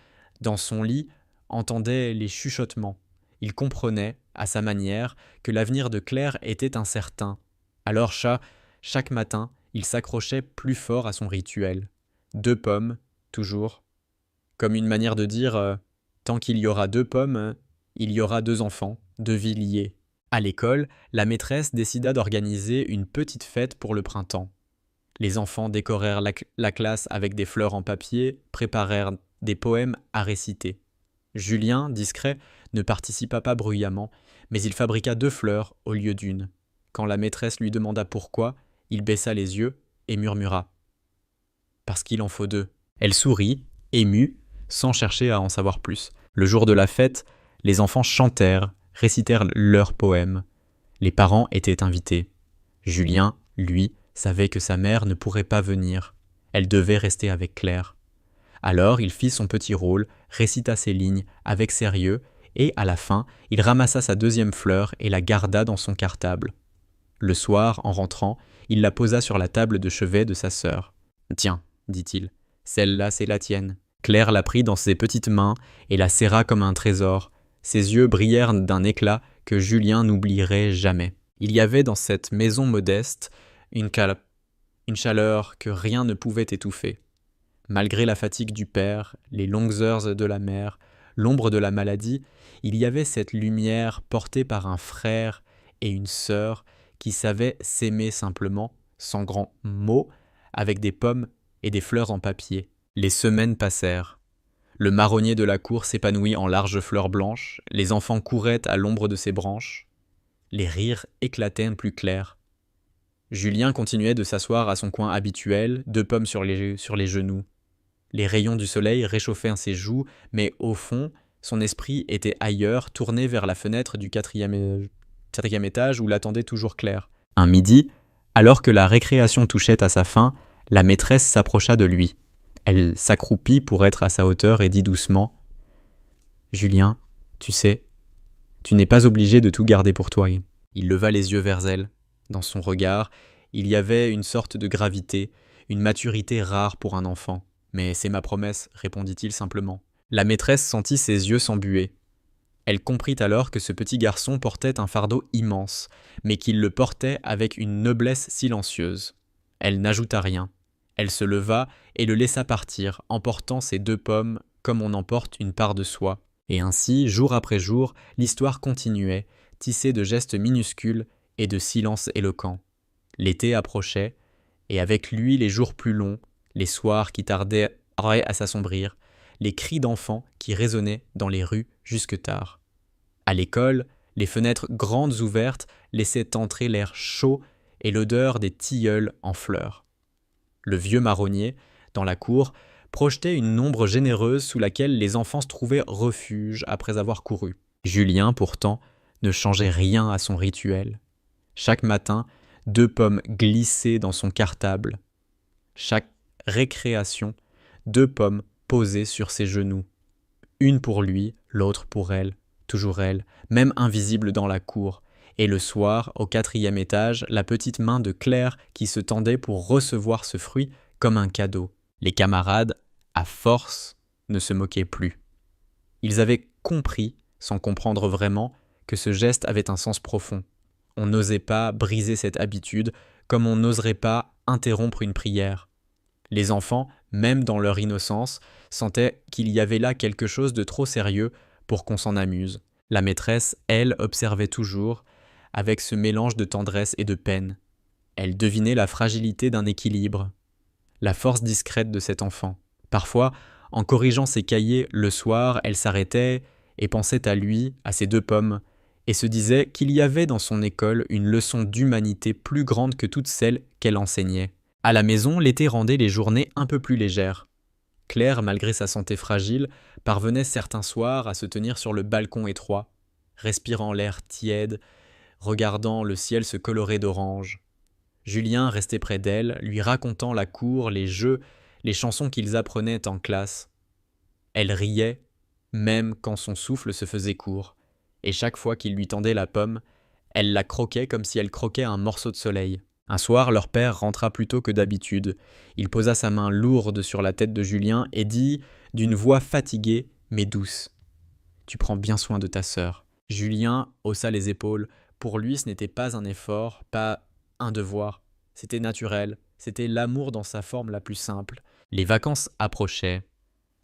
dans son lit, entendait les chuchotements. Il comprenait, à sa manière, que l'avenir de Claire était incertain. Alors chaque matin, il s'accrochait plus fort à son rituel. 2 pommes, toujours. Comme une manière de dire tant qu'il y aura 2 pommes, il y aura 2 enfants, 2 vies liées. À l'école, la maîtresse décida d'organiser une petite fête pour le printemps. Les enfants décorèrent la classe avec des fleurs en papier, préparèrent des poèmes à réciter. Julien, discret, ne participa pas bruyamment, mais il fabriqua 2 fleurs au lieu d'1. Quand la maîtresse lui demanda pourquoi, il baissa les yeux et murmura « Parce qu'il en faut 2. » Elle sourit, émue, sans chercher à en savoir plus. Le jour de la fête, les enfants chantèrent, récitèrent leurs poèmes. Les parents étaient invités. Julien, lui, savait que sa mère ne pourrait pas venir. Elle devait rester avec Claire. Alors il fit son petit rôle, récita ses lignes avec sérieux, et à la fin, il ramassa sa 2e fleur et la garda dans son cartable. Le soir, en rentrant, il la posa sur la table de chevet de sa sœur. « Tiens, dit-il, celle-là c'est la tienne. » Claire la prit dans ses petites mains et la serra comme un trésor. Ses yeux brillèrent d'un éclat que Julien n'oublierait jamais. Il y avait dans cette maison modeste une chaleur que rien ne pouvait étouffer. Malgré la fatigue du père, les longues heures de la mère, l'ombre de la maladie, il y avait cette lumière portée par un frère et une sœur qui savaient s'aimer simplement, sans grands mots, avec des pommes et des fleurs en papier. Les semaines passèrent. Le marronnier de la cour s'épanouit en larges fleurs blanches, les enfants couraient à l'ombre de ses branches. Les rires éclataient plus clairs. Julien continuait de s'asseoir à son coin habituel, 2 pommes sur les genoux. Les rayons du soleil réchauffaient ses joues, mais au fond, son esprit était ailleurs, tourné vers la fenêtre du 4e étage où l'attendait toujours Claire. Un midi, alors que la récréation touchait à sa fin, la maîtresse s'approcha de lui. Elle s'accroupit pour être à sa hauteur et dit doucement « Julien, tu sais, tu n'es pas obligé de tout garder pour toi. » Il leva les yeux vers elle. Dans son regard, il y avait une sorte de gravité, une maturité rare pour un enfant. « Mais c'est ma promesse, » répondit-il simplement. La maîtresse sentit ses yeux s'embuer. Elle comprit alors que ce petit garçon portait un fardeau immense, mais qu'il le portait avec une noblesse silencieuse. Elle n'ajouta rien. Elle se leva et le laissa partir, emportant ses 2 pommes comme on emporte une part de soi. Et ainsi, jour après jour, l'histoire continuait, tissée de gestes minuscules et de silences éloquents. L'été approchait, et avec lui les jours plus longs, les soirs qui tardaient à s'assombrir, les cris d'enfants qui résonnaient dans les rues jusque tard. À l'école, les fenêtres grandes ouvertes laissaient entrer l'air chaud et l'odeur des tilleuls en fleurs. Le vieux marronnier, dans la cour, projetait une ombre généreuse sous laquelle les enfants se trouvaient refuge après avoir couru. Julien, pourtant, ne changeait rien à son rituel. Chaque matin, 2 pommes glissaient dans son cartable. Chaque récréation, 2 pommes posées sur ses genoux. Une pour lui, l'autre pour elle, toujours elle, même invisible dans la cour. Et le soir, au 4e étage, la petite main de Claire qui se tendait pour recevoir ce fruit comme un cadeau. Les camarades, à force, ne se moquaient plus. Ils avaient compris, sans comprendre vraiment, que ce geste avait un sens profond. On n'osait pas briser cette habitude, comme on n'oserait pas interrompre une prière. Les enfants, même dans leur innocence, sentaient qu'il y avait là quelque chose de trop sérieux pour qu'on s'en amuse. La maîtresse, elle, observait toujours, avec ce mélange de tendresse et de peine. Elle devinait la fragilité d'un équilibre, la force discrète de cet enfant. Parfois, en corrigeant ses cahiers le soir, elle s'arrêtait et pensait à lui, à ses 2 pommes, et se disait qu'il y avait dans son école une leçon d'humanité plus grande que toutes celles qu'elle enseignait. À la maison, l'été rendait les journées un peu plus légères. Claire, malgré sa santé fragile, parvenait certains soirs à se tenir sur le balcon étroit, respirant l'air tiède, regardant le ciel se colorer d'orange. Julien restait près d'elle, lui racontant la cour, les jeux, les chansons qu'ils apprenaient en classe. Elle riait, même quand son souffle se faisait court, et chaque fois qu'il lui tendait la pomme, elle la croquait comme si elle croquait un morceau de soleil. Un soir, leur père rentra plus tôt que d'habitude. Il posa sa main lourde sur la tête de Julien et dit, d'une voix fatiguée mais douce, « Tu prends bien soin de ta sœur. » Julien haussa les épaules. Pour lui, ce n'était pas un effort, pas un devoir. C'était naturel, c'était l'amour dans sa forme la plus simple. Les vacances approchaient.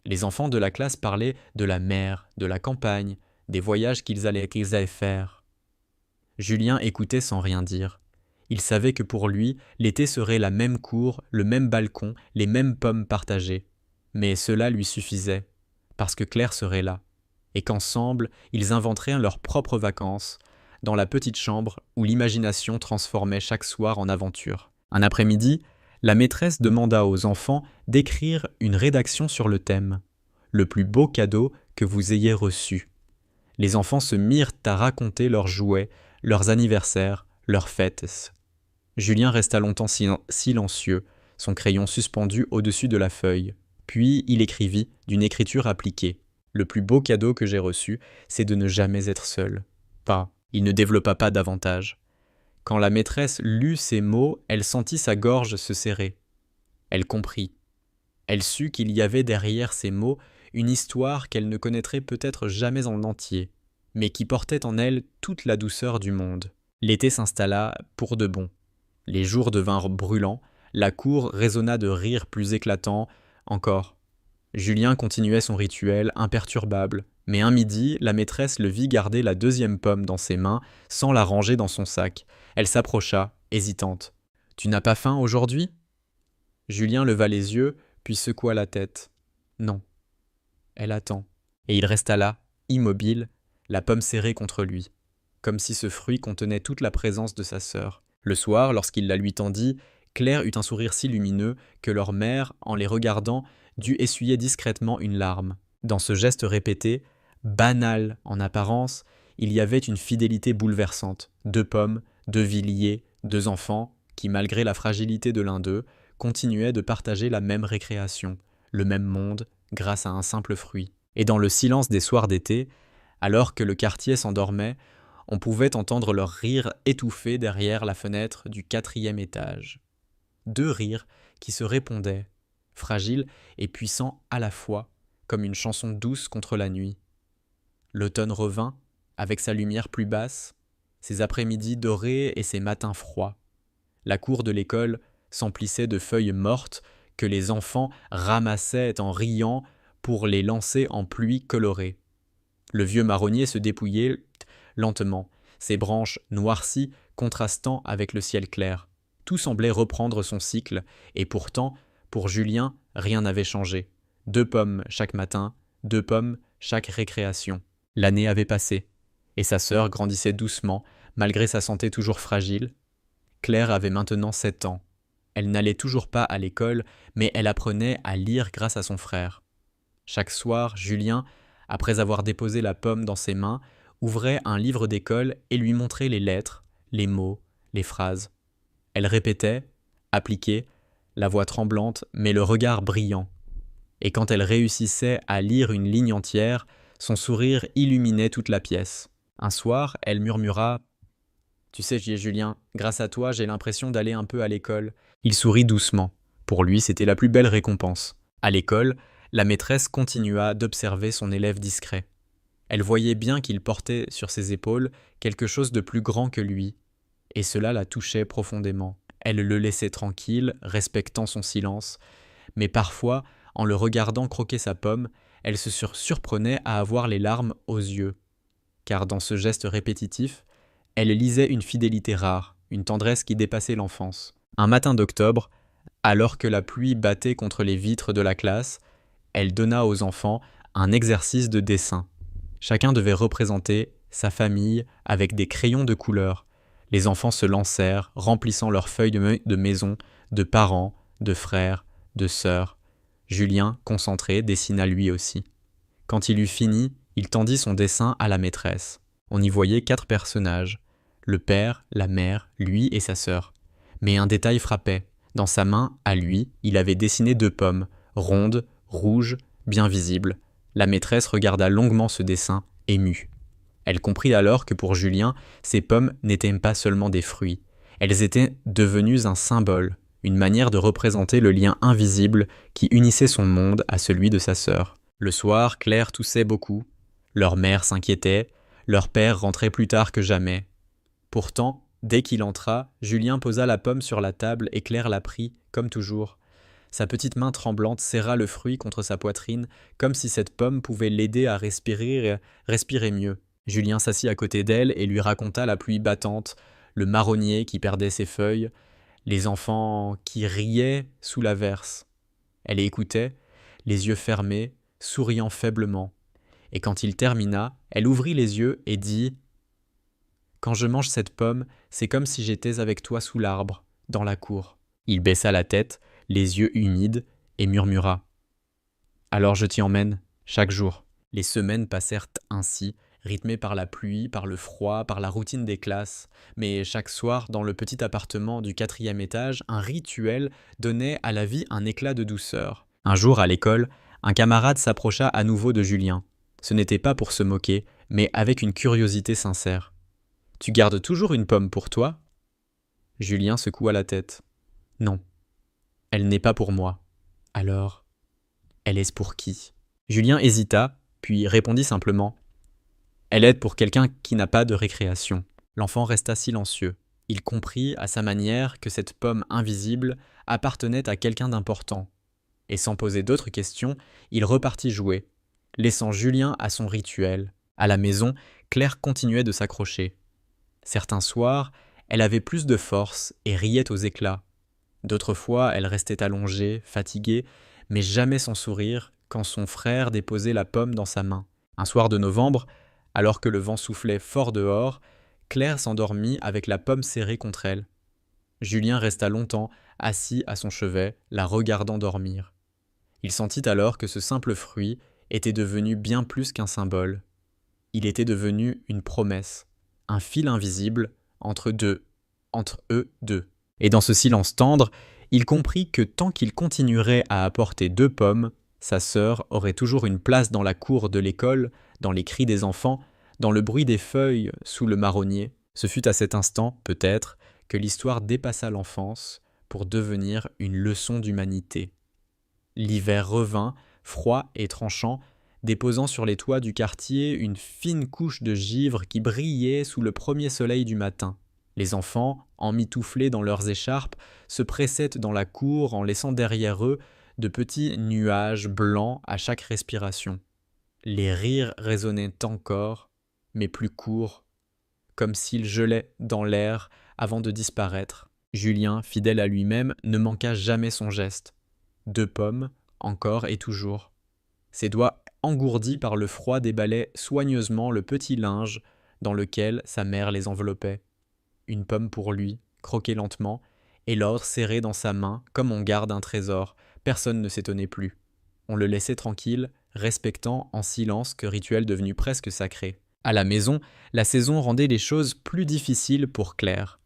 Les enfants de la classe parlaient de la mer, de la campagne, des voyages qu'ils allaient faire. Julien écoutait sans rien dire. Il savait que pour lui, l'été serait la même cour, le même balcon, les mêmes pommes partagées. Mais cela lui suffisait, parce que Claire serait là, et qu'ensemble, ils inventeraient leurs propres vacances, dans la petite chambre où l'imagination transformait chaque soir en aventure. Un après-midi, la maîtresse demanda aux enfants d'écrire une rédaction sur le thème « Le plus beau cadeau que vous ayez reçu ». Les enfants se mirent à raconter leurs jouets, leurs anniversaires, leurs fêtes. Julien resta longtemps silencieux, son crayon suspendu au-dessus de la feuille. Puis il écrivit, d'une écriture appliquée. « Le plus beau cadeau que j'ai reçu, c'est de ne jamais être seul. » Pas. Il ne développa pas davantage. Quand la maîtresse lut ces mots, elle sentit sa gorge se serrer. Elle comprit. Elle sut qu'il y avait derrière ces mots une histoire qu'elle ne connaîtrait peut-être jamais en entier, mais qui portait en elle toute la douceur du monde. L'été s'installa pour de bon. Les jours devinrent brûlants, la cour résonna de rires plus éclatants encore. Julien continuait son rituel imperturbable, mais un midi, la maîtresse le vit garder la 2e pomme dans ses mains sans la ranger dans son sac. Elle s'approcha, hésitante. « Tu n'as pas faim aujourd'hui » Julien leva les yeux, puis secoua la tête. « Non. » Elle attend. Et il resta là, immobile, la pomme serrée contre lui, comme si ce fruit contenait toute la présence de sa sœur. Le soir, lorsqu'il la lui tendit, Claire eut un sourire si lumineux que leur mère, en les regardant, dut essuyer discrètement une larme. Dans ce geste répété, banal en apparence, il y avait une fidélité bouleversante. 2 pommes, 2 vies liées, 2 enfants, qui, malgré la fragilité de l'un d'eux, continuaient de partager la même récréation, le même monde, grâce à un simple fruit. Et dans le silence des soirs d'été, alors que le quartier s'endormait, on pouvait entendre leurs rires étouffés derrière la fenêtre du 4e étage. 2 rires qui se répondaient, fragiles et puissants à la fois, comme une chanson douce contre la nuit. L'automne revint, avec sa lumière plus basse, ses après-midi dorés et ses matins froids. La cour de l'école s'emplissait de feuilles mortes que les enfants ramassaient en riant pour les lancer en pluie colorée. Le vieux marronnier se dépouillait lentement, ses branches noircies contrastant avec le ciel clair. Tout semblait reprendre son cycle, et pourtant, pour Julien, rien n'avait changé. 2 pommes chaque matin, 2 pommes chaque récréation. L'année avait passé, et sa sœur grandissait doucement, malgré sa santé toujours fragile. Claire avait maintenant 7 ans. Elle n'allait toujours pas à l'école, mais elle apprenait à lire grâce à son frère. Chaque soir, Julien, après avoir déposé la pomme dans ses mains, ouvrait un livre d'école et lui montrait les lettres, les mots, les phrases. Elle répétait, appliquée, la voix tremblante, mais le regard brillant. Et quand elle réussissait à lire une ligne entière, son sourire illuminait toute la pièce. Un soir, elle murmura « Tu sais, Julien, grâce à toi, j'ai l'impression d'aller un peu à l'école. » Il sourit doucement. Pour lui, c'était la plus belle récompense. À l'école, la maîtresse continua d'observer son élève discret. Elle voyait bien qu'il portait sur ses épaules quelque chose de plus grand que lui, et cela la touchait profondément. Elle le laissait tranquille, respectant son silence, mais parfois, en le regardant croquer sa pomme, elle se surprenait à avoir les larmes aux yeux. Car dans ce geste répétitif, elle lisait une fidélité rare, une tendresse qui dépassait l'enfance. Un matin d'octobre, alors que la pluie battait contre les vitres de la classe, elle donna aux enfants un exercice de dessin. Chacun devait représenter sa famille avec des crayons de couleur. Les enfants se lancèrent, remplissant leurs feuilles de maison, de parents, de frères, de sœurs. Julien, concentré, dessina lui aussi. Quand il eut fini, il tendit son dessin à la maîtresse. On y voyait 4 personnages, le père, la mère, lui et sa sœur. Mais un détail frappait. Dans sa main, à lui, il avait dessiné 2 pommes, rondes, rouges, bien visibles. La maîtresse regarda longuement ce dessin, émue. Elle comprit alors que pour Julien, ces pommes n'étaient pas seulement des fruits. Elles étaient devenues un symbole, une manière de représenter le lien invisible qui unissait son monde à celui de sa sœur. Le soir, Claire toussait beaucoup. Leur mère s'inquiétait, leur père rentrait plus tard que jamais. Pourtant, dès qu'il entra, Julien posa la pomme sur la table et Claire la prit, comme toujours. Sa petite main tremblante serra le fruit contre sa poitrine, comme si cette pomme pouvait l'aider à respirer mieux. Julien s'assit à côté d'elle et lui raconta la pluie battante, le marronnier qui perdait ses feuilles, les enfants qui riaient sous l'averse. Elle écoutait, les yeux fermés, souriant faiblement. Et quand il termina, elle ouvrit les yeux et dit « Quand je mange cette pomme, c'est comme si j'étais avec toi sous l'arbre, dans la cour. » Il baissa la tête, les yeux humides, et murmura « Alors je t'y emmène, chaque jour. » Les semaines passèrent ainsi, rythmées par la pluie, par le froid, par la routine des classes. Mais chaque soir, dans le petit appartement du 4e étage, un rituel donnait à la vie un éclat de douceur. Un jour, à l'école, un camarade s'approcha à nouveau de Julien. Ce n'était pas pour se moquer, mais avec une curiosité sincère. « Tu gardes toujours une pomme pour toi ?» Julien secoua la tête. « Non. Elle n'est pas pour moi. Alors, elle est pour qui ?» Julien hésita, puis répondit simplement « Elle est pour quelqu'un qui n'a pas de récréation. » L'enfant resta silencieux. Il comprit à sa manière que cette pomme invisible appartenait à quelqu'un d'important. Et sans poser d'autres questions, il repartit jouer, laissant Julien à son rituel. À la maison, Claire continuait de s'accrocher. Certains soirs, elle avait plus de force et riait aux éclats. D'autres fois, elle restait allongée, fatiguée, mais jamais sans sourire quand son frère déposait la pomme dans sa main. Un soir de novembre, alors que le vent soufflait fort dehors, Claire s'endormit avec la pomme serrée contre elle. Julien resta longtemps assis à son chevet, la regardant dormir. Il sentit alors que ce simple fruit était devenu bien plus qu'un symbole. Il était devenu une promesse, un fil invisible entre eux deux. Et dans ce silence tendre, il comprit que tant qu'il continuerait à apporter 2 pommes, sa sœur aurait toujours une place dans la cour de l'école, dans les cris des enfants, dans le bruit des feuilles sous le marronnier. Ce fut à cet instant, peut-être, que l'histoire dépassa l'enfance pour devenir une leçon d'humanité. L'hiver revint, froid et tranchant, déposant sur les toits du quartier une fine couche de givre qui brillait sous le premier soleil du matin. Les enfants, emmitouflés dans leurs écharpes, se pressaient dans la cour en laissant derrière eux de petits nuages blancs à chaque respiration. Les rires résonnaient encore, mais plus courts, comme s'ils gelaient dans l'air avant de disparaître. Julien, fidèle à lui-même, ne manqua jamais son geste. 2 pommes, encore et toujours. Ses doigts engourdis par le froid déballaient soigneusement le petit linge dans lequel sa mère les enveloppait. Une pomme pour lui, croquée lentement, et l'autre serrée dans sa main comme on garde un trésor. Personne ne s'étonnait plus. On le laissait tranquille, respectant en silence ce rituel devenu presque sacré. À la maison, la saison rendait les choses plus difficiles pour Claire.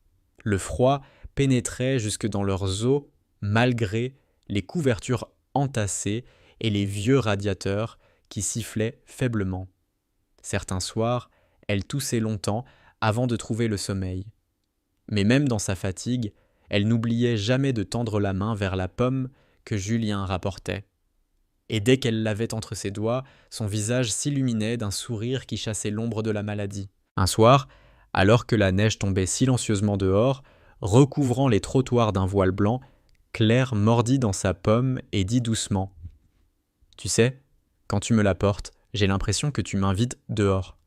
Le froid pénétrait jusque dans leurs os, malgré les couvertures entassées et les vieux radiateurs qui sifflaient faiblement. Certains soirs, elle toussait longtemps avant de trouver le sommeil. Mais même dans sa fatigue, elle n'oubliait jamais de tendre la main vers la pomme que Julien rapportait. Et dès qu'elle l'avait entre ses doigts, son visage s'illuminait d'un sourire qui chassait l'ombre de la maladie. Un soir, alors que la neige tombait silencieusement dehors, recouvrant les trottoirs d'un voile blanc, Claire mordit dans sa pomme et dit doucement « Tu sais, quand tu me la portes, j'ai l'impression que tu m'invites dehors.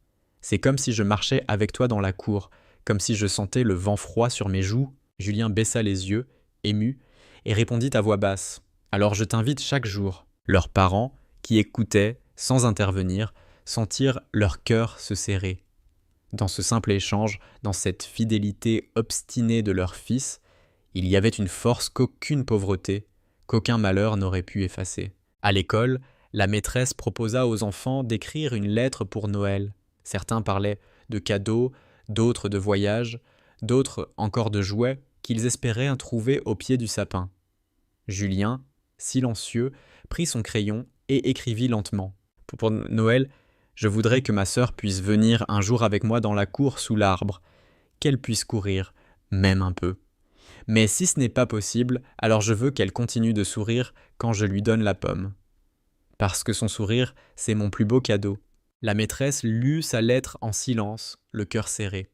C'est comme si je marchais avec toi dans la cour, comme si je sentais le vent froid sur mes joues. » Julien baissa les yeux ému, et répondit à voix basse. « Alors je t'invite chaque jour. » Leurs parents, qui écoutaient, sans intervenir, sentirent leur cœur se serrer. Dans ce simple échange, dans cette fidélité obstinée de leur fils, il y avait une force qu'aucune pauvreté, qu'aucun malheur n'aurait pu effacer. À l'école, la maîtresse proposa aux enfants d'écrire une lettre pour Noël. Certains parlaient de cadeaux, d'autres de voyages, d'autres encore de jouets qu'ils espéraient trouver au pied du sapin. Julien, silencieux, prit son crayon et écrivit lentement. « Pour Noël, je voudrais que ma sœur puisse venir un jour avec moi dans la cour sous l'arbre, qu'elle puisse courir, même un peu. Mais si ce n'est pas possible, alors je veux qu'elle continue de sourire quand je lui donne la pomme. Parce que son sourire, c'est mon plus beau cadeau. » La maîtresse lut sa lettre en silence, le cœur serré.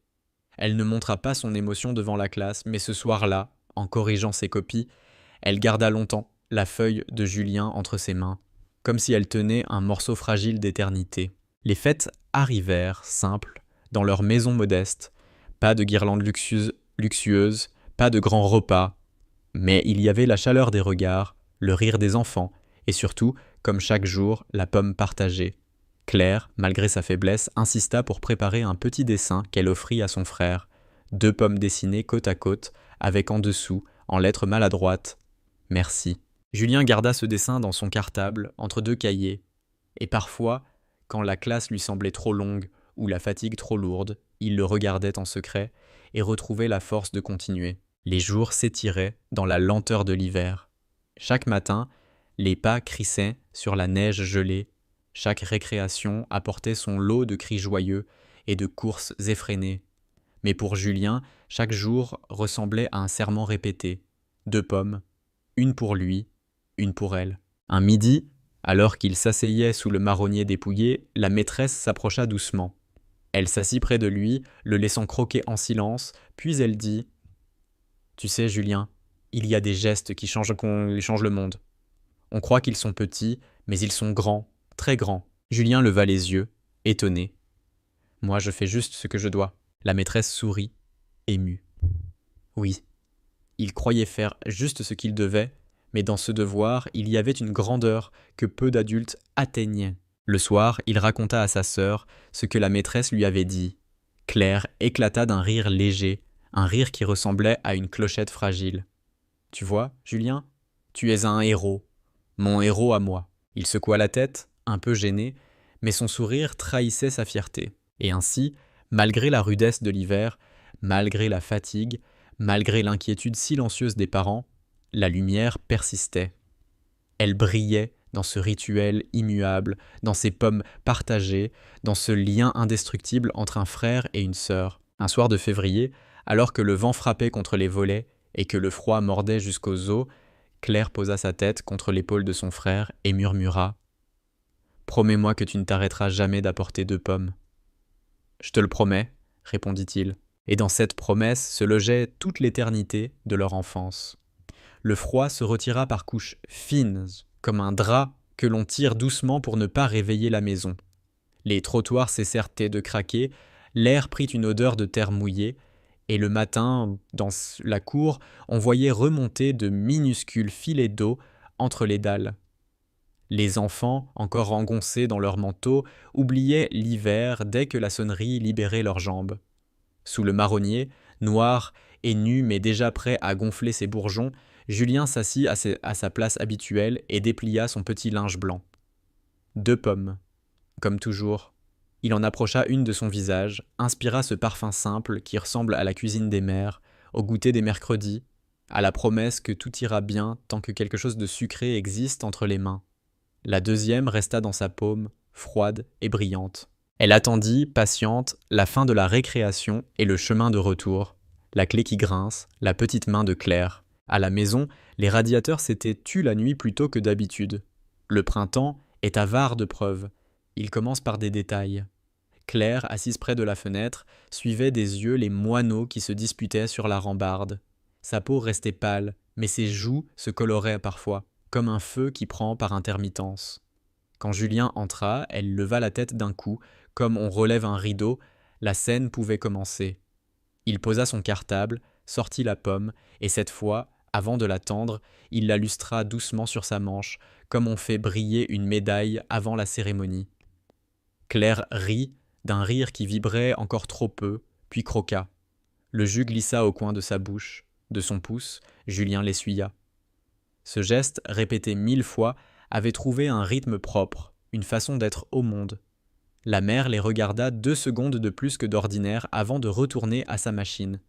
Elle ne montra pas son émotion devant la classe, mais ce soir-là, en corrigeant ses copies, elle garda longtemps la feuille de Julien entre ses mains, comme si elle tenait un morceau fragile d'éternité. Les fêtes arrivèrent, simples, dans leur maison modeste. Pas de guirlandes luxueuses, pas de grands repas. Mais il y avait la chaleur des regards, le rire des enfants, et surtout, comme chaque jour, la pomme partagée. Claire, malgré sa faiblesse, insista pour préparer un petit dessin qu'elle offrit à son frère. 2 pommes dessinées côte à côte, avec en dessous, en lettres maladroites, « Merci ». Julien garda ce dessin dans son cartable, entre 2 cahiers. Et parfois, quand la classe lui semblait trop longue ou la fatigue trop lourde, il le regardait en secret et retrouvait la force de continuer. Les jours s'étiraient dans la lenteur de l'hiver. Chaque matin, les pas crissaient sur la neige gelée. Chaque récréation apportait son lot de cris joyeux et de courses effrénées. Mais pour Julien, chaque jour ressemblait à un serment répété. 2 pommes, une pour lui, une pour elle. Un midi, alors qu'il s'asseyait sous le marronnier dépouillé, la maîtresse s'approcha doucement. Elle s'assit près de lui, le laissant croquer en silence, puis elle dit « Tu sais, Julien, il y a des gestes qui changent le monde. On croit qu'ils sont petits, mais ils sont grands, très grands. » Julien leva les yeux, étonné. « Moi, je fais juste ce que je dois. » La maîtresse sourit, émue. Oui, il croyait faire juste ce qu'il devait, mais dans ce devoir, il y avait une grandeur que peu d'adultes atteignaient. Le soir, il raconta à sa sœur ce que la maîtresse lui avait dit. Claire éclata d'un rire léger, un rire qui ressemblait à une clochette fragile. « Tu vois, Julien, tu es un héros, mon héros à moi. » Il secoua la tête, un peu gêné, mais son sourire trahissait sa fierté. Et ainsi, malgré la rudesse de l'hiver, malgré la fatigue, malgré l'inquiétude silencieuse des parents, la lumière persistait. Elle brillait dans ce rituel immuable, dans ces pommes partagées, dans ce lien indestructible entre un frère et une sœur. Un soir de février, alors que le vent frappait contre les volets et que le froid mordait jusqu'aux os, Claire posa sa tête contre l'épaule de son frère et murmura « Promets-moi que tu ne t'arrêteras jamais d'apporter 2 pommes. »« Je te le promets, » répondit-il. Et dans cette promesse se logeait toute l'éternité de leur enfance. Le froid se retira par couches fines, comme un drap que l'on tire doucement pour ne pas réveiller la maison. Les trottoirs cessèrent de craquer, l'air prit une odeur de terre mouillée, et le matin, dans la cour, on voyait remonter de minuscules filets d'eau entre les dalles. Les enfants, encore engoncés dans leurs manteaux, oubliaient l'hiver dès que la sonnerie libérait leurs jambes. Sous le marronnier, noir et nu mais déjà prêt à gonfler ses bourgeons, Julien s'assit à sa place habituelle et déplia son petit linge blanc. 2 pommes. Comme toujours. Il en approcha une de son visage, inspira ce parfum simple qui ressemble à la cuisine des mères, au goûter des mercredis, à la promesse que tout ira bien tant que quelque chose de sucré existe entre les mains. La 2e resta dans sa paume, froide et brillante. Elle attendit, patiente, la fin de la récréation et le chemin de retour, la clé qui grince, la petite main de Claire. À la maison, les radiateurs s'étaient tus la nuit plus tôt que d'habitude. Le printemps est avare de preuves. Il commence par des détails. Claire, assise près de la fenêtre, suivait des yeux les moineaux qui se disputaient sur la rambarde. Sa peau restait pâle, mais ses joues se coloraient parfois, comme un feu qui prend par intermittence. Quand Julien entra, elle leva la tête d'un coup, comme on relève un rideau, la scène pouvait commencer. Il posa son cartable, sortit la pomme, et cette fois, Avant de la tendre, il la lustra doucement sur sa manche, comme on fait briller une médaille avant la cérémonie. Claire rit, d'un rire qui vibrait encore trop peu, puis croqua. Le jus glissa au coin de sa bouche. De son pouce, Julien l'essuya. Ce geste, répété 1000 fois, avait trouvé un rythme propre, une façon d'être au monde. La mère les regarda 2 secondes de plus que d'ordinaire avant de retourner à sa machine.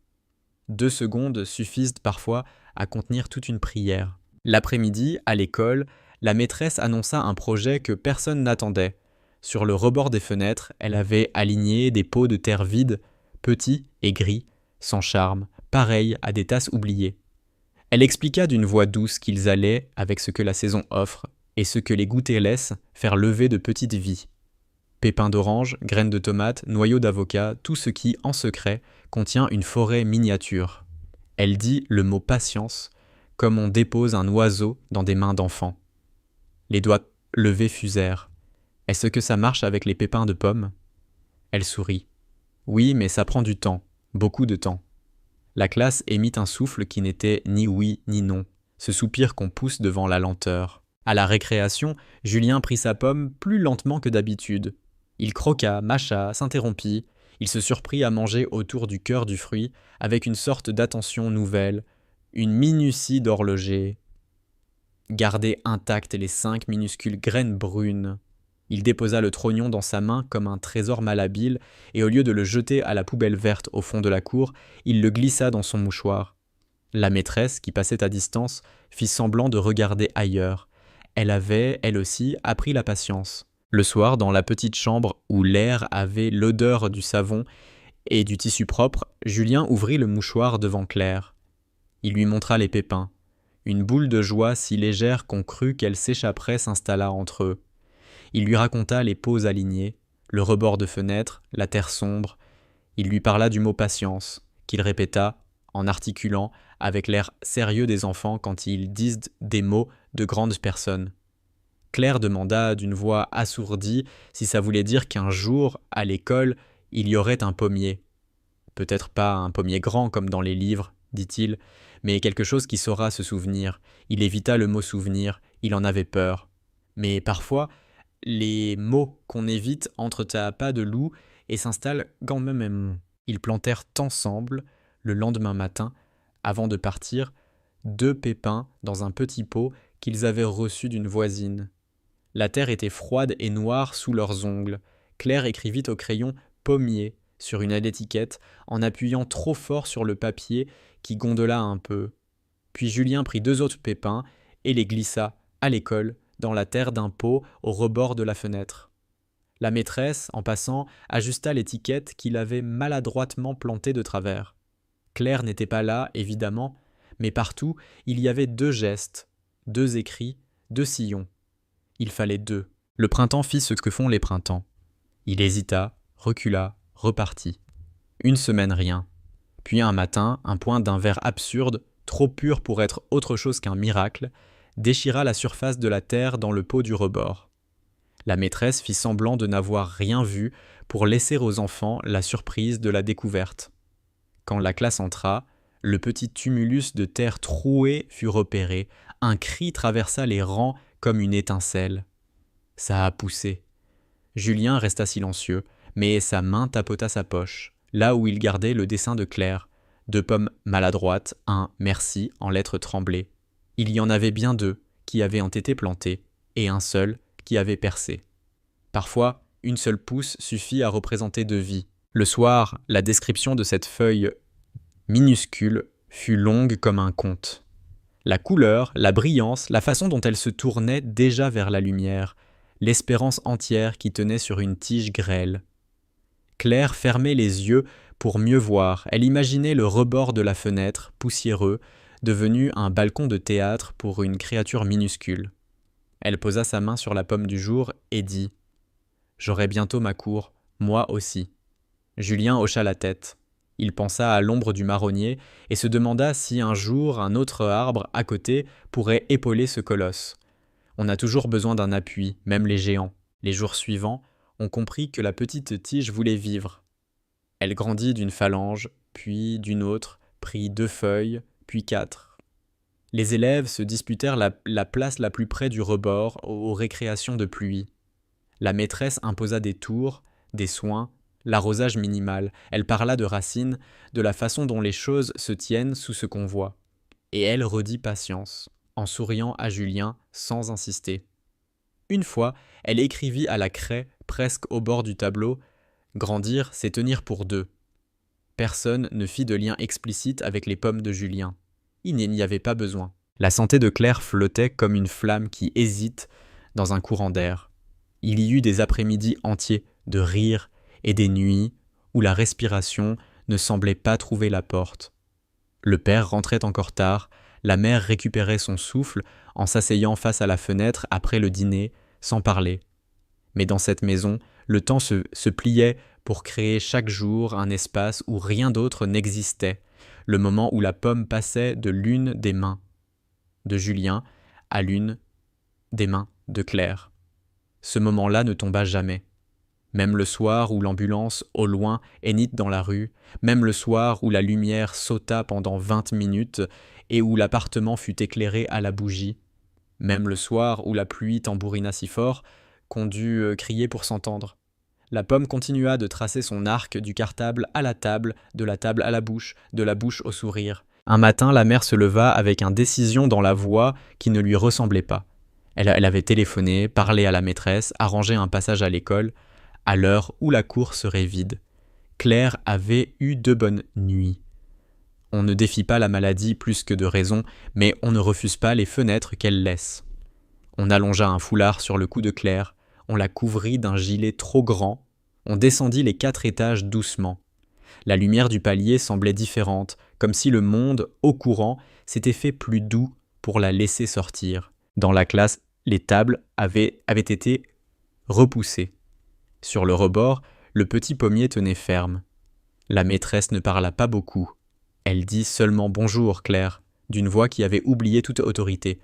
2 secondes suffisent parfois à contenir toute une prière. L'après-midi, à l'école, la maîtresse annonça un projet que personne n'attendait. Sur le rebord des fenêtres, elle avait aligné des pots de terre vides, petits et gris, sans charme, pareils à des tasses oubliées. Elle expliqua d'une voix douce qu'ils allaient, avec ce que la saison offre, et ce que les goûters laissent, faire lever de petites vies. Pépins d'orange, graines de tomates, noyaux d'avocat, tout ce qui, en secret, contient une forêt miniature. Elle dit le mot patience, comme on dépose un oiseau dans des mains d'enfants. Les doigts levés fusèrent. Est-ce que ça marche avec les pépins de pommes ? Elle sourit. Oui, mais ça prend du temps, beaucoup de temps. La classe émit un souffle qui n'était ni oui ni non, ce soupir qu'on pousse devant la lenteur. À la récréation, Julien prit sa pomme plus lentement que d'habitude. Il croqua, mâcha, s'interrompit. Il se surprit à manger autour du cœur du fruit avec une sorte d'attention nouvelle, une minutie d'horloger. Garder intactes les 5 minuscules graines brunes. Il déposa le trognon dans sa main comme un trésor malhabile, et au lieu de le jeter à la poubelle verte au fond de la cour, il le glissa dans son mouchoir. La maîtresse, qui passait à distance, fit semblant de regarder ailleurs. Elle avait, elle aussi, appris la patience. Le soir, dans la petite chambre où l'air avait l'odeur du savon et du tissu propre, Julien ouvrit le mouchoir devant Claire. Il lui montra les pépins. Une boule de joie si légère qu'on crut qu'elle s'échapperait s'installa entre eux. Il lui raconta les pots alignés, le rebord de fenêtre, la terre sombre. Il lui parla du mot patience, qu'il répéta, en articulant, avec l'air sérieux des enfants quand ils disent des mots de grandes personnes. Claire demanda d'une voix assourdie si ça voulait dire qu'un jour, à l'école, il y aurait un pommier. Peut-être pas un pommier grand comme dans les livres, dit-il, mais quelque chose qui saura se souvenir. Il évita le mot souvenir, il en avait peur. Mais parfois, les mots qu'on évite entrent à pas de loup et s'installent quand même. Ils plantèrent ensemble, le lendemain matin, avant de partir, 2 pépins dans un petit pot qu'ils avaient reçu d'une voisine. La terre était froide et noire sous leurs ongles. Claire écrivit au crayon « pommier » sur une étiquette en appuyant trop fort sur le papier qui gondola un peu. Puis Julien prit 2 autres pépins et les glissa, à l'école, dans la terre d'un pot au rebord de la fenêtre. La maîtresse, en passant, ajusta l'étiquette qu'il avait maladroitement plantée de travers. Claire n'était pas là, évidemment, mais partout, il y avait 2 gestes, 2 écrits, 2 sillons. Il fallait 2. Le printemps fit ce que font les printemps. Il hésita, recula, repartit. 1 semaine rien. Puis un matin, un point d'un verre absurde, trop pur pour être autre chose qu'un miracle, déchira la surface de la terre dans le pot du rebord. La maîtresse fit semblant de n'avoir rien vu pour laisser aux enfants la surprise de la découverte. Quand la classe entra, le petit tumulus de terre trouée fut repéré, un cri traversa les rangs comme une étincelle. Ça a poussé. Julien resta silencieux, mais sa main tapota sa poche, là où il gardait le dessin de Claire, 2 pommes maladroites, un « merci » en lettres tremblées. Il y en avait bien 2 qui avaient été plantées, et un seul qui avait percé. Parfois, une seule pousse suffit à représenter 2 vies. Le soir, la description de cette feuille minuscule fut longue comme un conte. La couleur, la brillance, la façon dont elle se tournait déjà vers la lumière, l'espérance entière qui tenait sur une tige grêle. Claire fermait les yeux pour mieux voir. Elle imaginait le rebord de la fenêtre, poussiéreux, devenu un balcon de théâtre pour une créature minuscule. Elle posa sa main sur la pomme du jour et dit « J'aurai bientôt ma cour, moi aussi. » Julien hocha la tête. Il pensa à l'ombre du marronnier et se demanda si un jour un autre arbre à côté pourrait épauler ce colosse. On a toujours besoin d'un appui, même les géants. Les jours suivants, on comprit que la petite tige voulait vivre. Elle grandit d'une phalange, puis d'une autre, prit 2 feuilles, puis 4. Les élèves se disputèrent la place la plus près du rebord aux récréations de pluie. La maîtresse imposa des tours, des soins, l'arrosage minimal. Elle parla de Racine, de la façon dont les choses se tiennent sous ce qu'on voit. Et elle redit patience, en souriant à Julien sans insister. Une fois, elle écrivit à la craie, presque au bord du tableau, « Grandir, c'est tenir pour deux ». Personne ne fit de lien explicite avec les pommes de Julien. Il n'y avait pas besoin. La santé de Claire flottait comme une flamme qui hésite dans un courant d'air. Il y eut des après-midi entiers de rire et des nuits où la respiration ne semblait pas trouver la porte. Le père rentrait encore tard, la mère récupérait son souffle en s'asseyant face à la fenêtre après le dîner, sans parler. Mais dans cette maison, le temps se pliait pour créer chaque jour un espace où rien d'autre n'existait, le moment où la pomme passait de l'une des mains de Julien à l'une des mains de Claire. Ce moment-là ne tomba jamais. Même le soir où l'ambulance, au loin, hennit dans la rue, même le soir où la lumière sauta pendant 20 minutes et où l'appartement fut éclairé à la bougie, même le soir où la pluie tambourina si fort qu'on dut crier pour s'entendre. La pomme continua de tracer son arc du cartable à la table, de la table à la bouche, de la bouche au sourire. Un matin, la mère se leva avec une décision dans la voix qui ne lui ressemblait pas. Elle avait téléphoné, parlé à la maîtresse, arrangé un passage à l'école, à l'heure où la cour serait vide. Claire avait eu 2 bonnes nuits. On ne défie pas la maladie plus que de raison, mais on ne refuse pas les fenêtres qu'elle laisse. On allongea un foulard sur le cou de Claire, on la couvrit d'un gilet trop grand, on descendit les 4 étages doucement. La lumière du palier semblait différente, comme si le monde, au courant, s'était fait plus doux pour la laisser sortir. Dans la classe, les tables avaient été repoussées. Sur le rebord, le petit pommier tenait ferme. La maîtresse ne parla pas beaucoup. Elle dit seulement « Bonjour, Claire », d'une voix qui avait oublié toute autorité.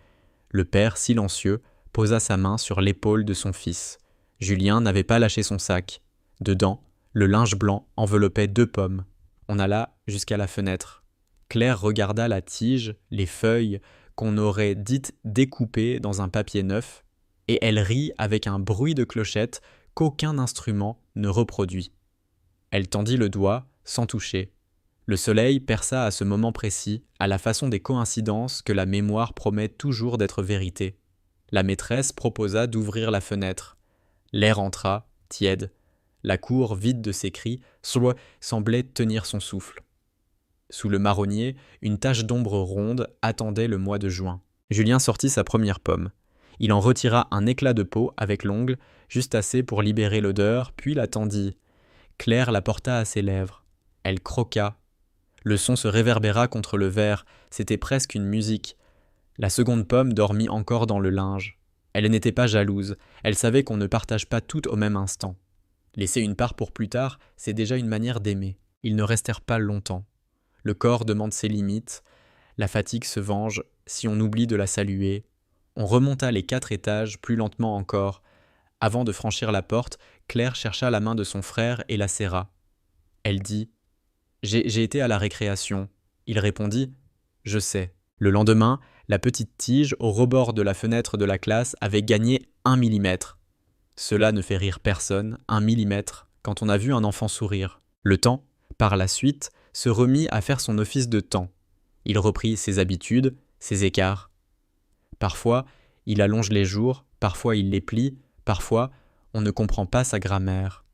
Le père, silencieux, posa sa main sur l'épaule de son fils. Julien n'avait pas lâché son sac. Dedans, le linge blanc enveloppait 2 pommes. On alla jusqu'à la fenêtre. Claire regarda la tige, les feuilles qu'on aurait dites découpées dans un papier neuf, et elle rit avec un bruit de clochette qu'aucun instrument ne reproduit. Elle tendit le doigt, sans toucher. Le soleil perça à ce moment précis, à la façon des coïncidences que la mémoire promet toujours d'être vérité. La maîtresse proposa d'ouvrir la fenêtre. L'air entra, tiède. La cour, vide de ses cris, semblait tenir son souffle. Sous le marronnier, une tache d'ombre ronde attendait le mois de juin. Julien sortit sa première pomme. Il en retira un éclat de peau avec l'ongle, juste assez pour libérer l'odeur, puis la tendit. Claire la porta à ses lèvres. Elle croqua. Le son se réverbéra contre le verre, c'était presque une musique. La seconde pomme dormit encore dans le linge. Elle n'était pas jalouse, elle savait qu'on ne partage pas tout au même instant. Laisser une part pour plus tard, c'est déjà une manière d'aimer. Ils ne restèrent pas longtemps. Le corps demande ses limites, la fatigue se venge si on oublie de la saluer. On remonta les 4 étages plus lentement encore. Avant de franchir la porte, Claire chercha la main de son frère et la serra. Elle dit « J'ai été à la récréation ». Il répondit « Je sais ». Le lendemain, la petite tige au rebord de la fenêtre de la classe avait gagné 1 millimètre. Cela ne fait rire personne, 1 millimètre, quand on a vu un enfant sourire. Le temps, par la suite, se remit à faire son office de temps. Il reprit ses habitudes, ses écarts. Parfois, il allonge les jours, parfois il les plie, parfois, on ne comprend pas sa grammaire.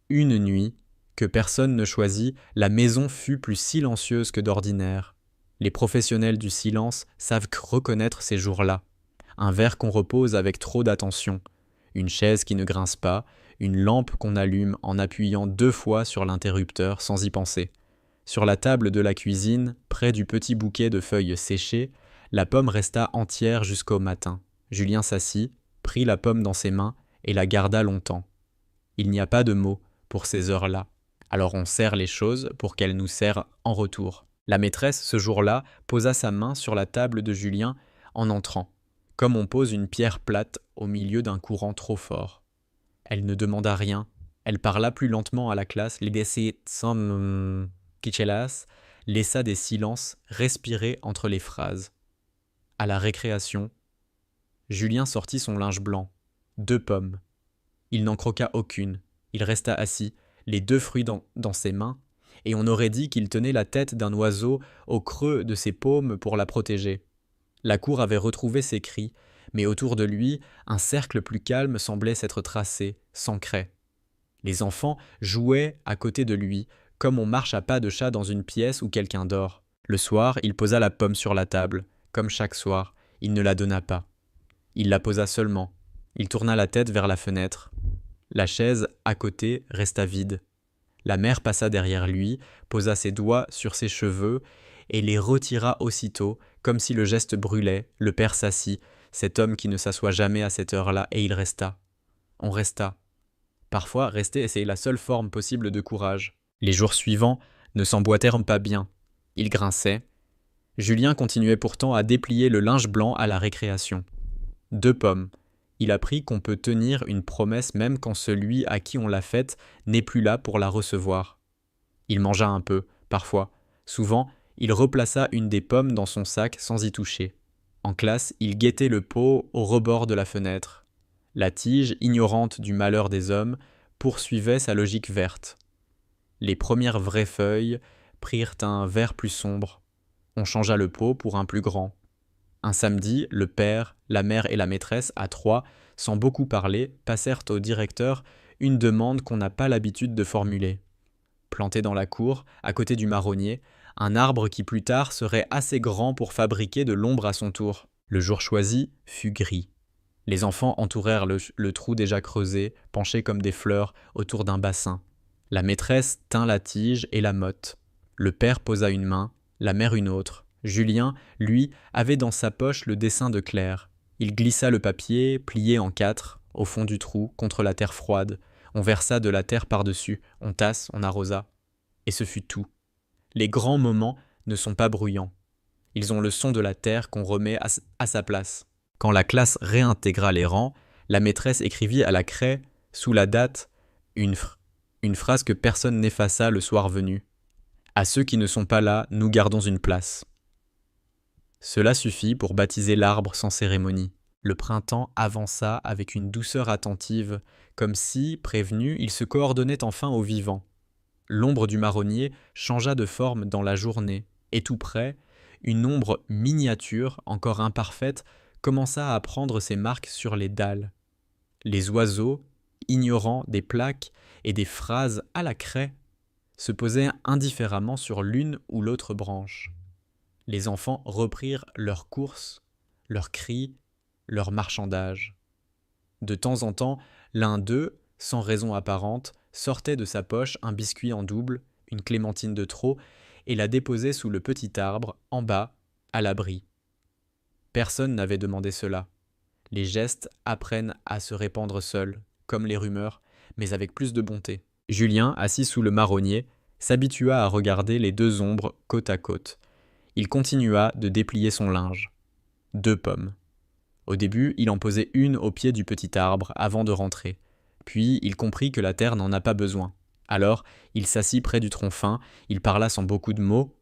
Une nuit, que personne ne choisit, la maison fut plus silencieuse que d'ordinaire. Les professionnels du silence savent reconnaître ces jours-là. Un verre qu'on repose avec trop d'attention, une chaise qui ne grince pas, une lampe qu'on allume en appuyant 2 fois sur l'interrupteur sans y penser. Sur la table de la cuisine, près du petit bouquet de feuilles séchées, la pomme resta entière jusqu'au matin. Julien s'assit, prit la pomme dans ses mains et la garda longtemps. Il n'y a pas de mots pour ces heures-là. Alors on serre les choses pour qu'elles nous serrent en retour. La maîtresse, ce jour-là, posa sa main sur la table de Julien en entrant, comme on pose une pierre plate au milieu d'un courant trop fort. Elle ne demanda rien. Elle parla plus lentement à la classe, laissa des silences respirer entre les phrases. À la récréation, Julien sortit son linge blanc, 2 pommes. Il n'en croqua aucune. Il resta assis, les 2 fruits dans ses mains, et on aurait dit qu'il tenait la tête d'un oiseau au creux de ses paumes pour la protéger. La cour avait retrouvé ses cris, mais autour de lui, un cercle plus calme semblait s'être tracé, s'ancrait. Les enfants jouaient à côté de lui, comme on marche à pas de chat dans une pièce où quelqu'un dort. Le soir, il posa la pomme sur la table. Comme chaque soir, il ne la donna pas. Il la posa seulement. Il tourna la tête vers la fenêtre. La chaise, à côté, resta vide. La mère passa derrière lui, posa ses doigts sur ses cheveux et les retira aussitôt, comme si le geste brûlait. Le père s'assit, cet homme qui ne s'assoit jamais à cette heure-là, et il resta. On resta. Parfois, rester était la seule forme possible de courage. Les jours suivants ne s'emboîtèrent pas bien. Il grinçait. Julien continuait pourtant à déplier le linge blanc à la récréation. 2 pommes. Il apprit qu'on peut tenir une promesse même quand celui à qui on l'a faite n'est plus là pour la recevoir. Il mangea un peu, parfois. Souvent, il replaça une des pommes dans son sac sans y toucher. En classe, il guettait le pot au rebord de la fenêtre. La tige, ignorante du malheur des hommes, poursuivait sa logique verte. Les premières vraies feuilles prirent un vert plus sombre. On changea le pot pour un plus grand. Un samedi, le père, la mère et la maîtresse, à 3, sans beaucoup parler, passèrent au directeur une demande qu'on n'a pas l'habitude de formuler. Planté dans la cour, à côté du marronnier, un arbre qui plus tard serait assez grand pour fabriquer de l'ombre à son tour. Le jour choisi fut gris. Les enfants entourèrent le trou déjà creusé, penchés comme des fleurs autour d'un bassin. La maîtresse tint la tige et la motte. Le père posa une main, la mère une autre. Julien, lui, avait dans sa poche le dessin de Claire. Il glissa le papier, plié en 4, au fond du trou, contre la terre froide. On versa de la terre par-dessus, on tasse, on arrosa. Et ce fut tout. Les grands moments ne sont pas bruyants. Ils ont le son de la terre qu'on remet à sa place. Quand la classe réintégra les rangs, la maîtresse écrivit à la craie, sous la date, une phrase que personne n'effaça le soir venu. « À ceux qui ne sont pas là, nous gardons une place. » Cela suffit pour baptiser l'arbre sans cérémonie. Le printemps avança avec une douceur attentive, comme si, prévenu, il se coordonnait enfin au vivant. L'ombre du marronnier changea de forme dans la journée, et tout près, une ombre miniature, encore imparfaite, commença à prendre ses marques sur les dalles. Les oiseaux, ignorant des plaques et des phrases à la craie, se posaient indifféremment sur l'une ou l'autre branche. Les enfants reprirent leurs courses, leurs cris, leurs marchandages. De temps en temps, l'un d'eux, sans raison apparente, sortait de sa poche un biscuit en double, une clémentine de trop, et la déposait sous le petit arbre, en bas, à l'abri. Personne n'avait demandé cela. Les gestes apprennent à se répandre seuls, comme les rumeurs, mais avec plus de bonté. Julien, assis sous le marronnier, s'habitua à regarder les 2 ombres côte à côte. Il continua de déplier son linge. 2 pommes. Au début, il en posait une au pied du petit arbre avant de rentrer. Puis, il comprit que la terre n'en a pas besoin. Alors, il s'assit près du tronc fin, il parla sans beaucoup de mots.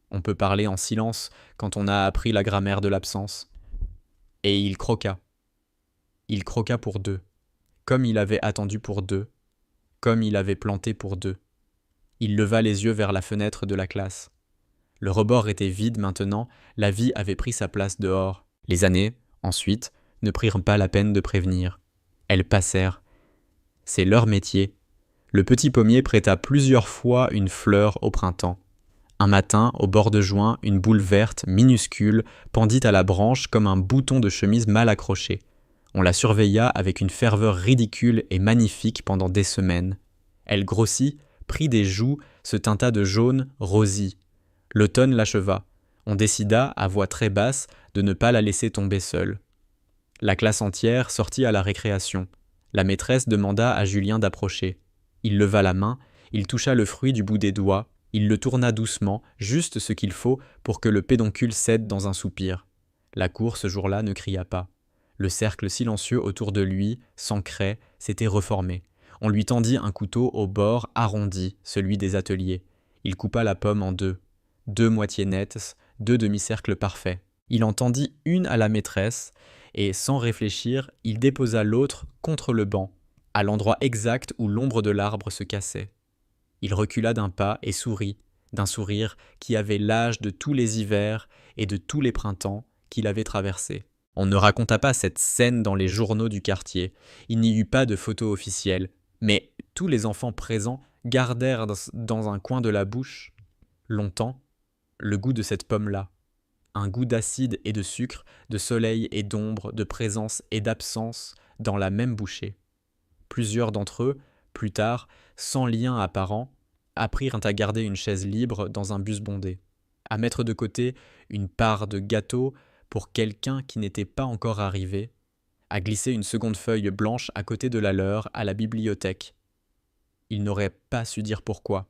On peut parler en silence quand on a appris la grammaire de l'absence. Et il croqua. Il croqua pour 2. Comme il avait attendu pour 2. Comme il avait planté pour 2. Il leva les yeux vers la fenêtre de la classe. Le rebord était vide maintenant, la vie avait pris sa place dehors. Les années, ensuite, ne prirent pas la peine de prévenir. Elles passèrent. C'est leur métier. Le petit pommier prêta plusieurs fois une fleur au printemps. Un matin, au bord de juin, une boule verte, minuscule, pendit à la branche comme un bouton de chemise mal accroché. On la surveilla avec une ferveur ridicule et magnifique pendant des semaines. Elle grossit, prit des joues, se teinta de jaune, rosit. L'automne l'acheva. On décida, à voix très basse, de ne pas la laisser tomber seule. La classe entière sortit à la récréation. La maîtresse demanda à Julien d'approcher. Il leva la main, il toucha le fruit du bout des doigts, il le tourna doucement, juste ce qu'il faut pour que le pédoncule cède dans un soupir. La cour, ce jour-là, ne cria pas. Le cercle silencieux autour de lui, sans craie, s'était reformé. On lui tendit un couteau au bord arrondi, celui des ateliers. Il coupa la pomme en 2. 2 moitiés nettes, 2 demi-cercles parfaits. Il en tendit une à la maîtresse, et sans réfléchir, il déposa l'autre contre le banc, à l'endroit exact où l'ombre de l'arbre se cassait. Il recula d'un pas et sourit, d'un sourire qui avait l'âge de tous les hivers et de tous les printemps qu'il avait traversés. On ne raconta pas cette scène dans les journaux du quartier, il n'y eut pas de photo officielle, mais tous les enfants présents gardèrent dans un coin de la bouche, longtemps, le goût de cette pomme-là. Un goût d'acide et de sucre, de soleil et d'ombre, de présence et d'absence dans la même bouchée. Plusieurs d'entre eux, plus tard, sans lien apparent, apprirent à garder une chaise libre dans un bus bondé, à mettre de côté une part de gâteau pour quelqu'un qui n'était pas encore arrivé, à glisser une seconde feuille blanche à côté de la leur à la bibliothèque. Ils n'auraient pas su dire pourquoi.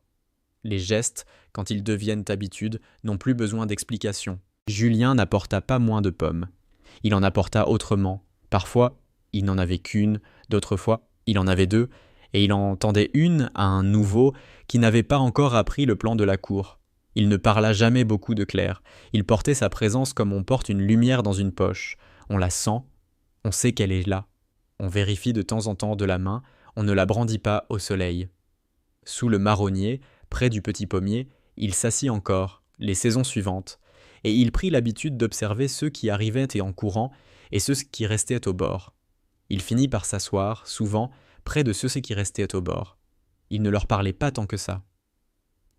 Les gestes, quand ils deviennent habitude, n'ont plus besoin d'explication. Julien n'apporta pas moins de pommes. Il en apporta autrement. Parfois, il n'en avait qu'une, d'autres fois, il en avait deux, et il en tendait une à un nouveau qui n'avait pas encore appris le plan de la cour. Il ne parla jamais beaucoup de Claire. Il portait sa présence comme on porte une lumière dans une poche. On la sent, on sait qu'elle est là. On vérifie de temps en temps de la main, on ne la brandit pas au soleil. Sous le marronnier, près du petit pommier, il s'assit encore, les saisons suivantes, et il prit l'habitude d'observer ceux qui arrivaient et en courant, et ceux qui restaient au bord. Il finit par s'asseoir, souvent, près de ceux qui restaient au bord. Il ne leur parlait pas tant que ça.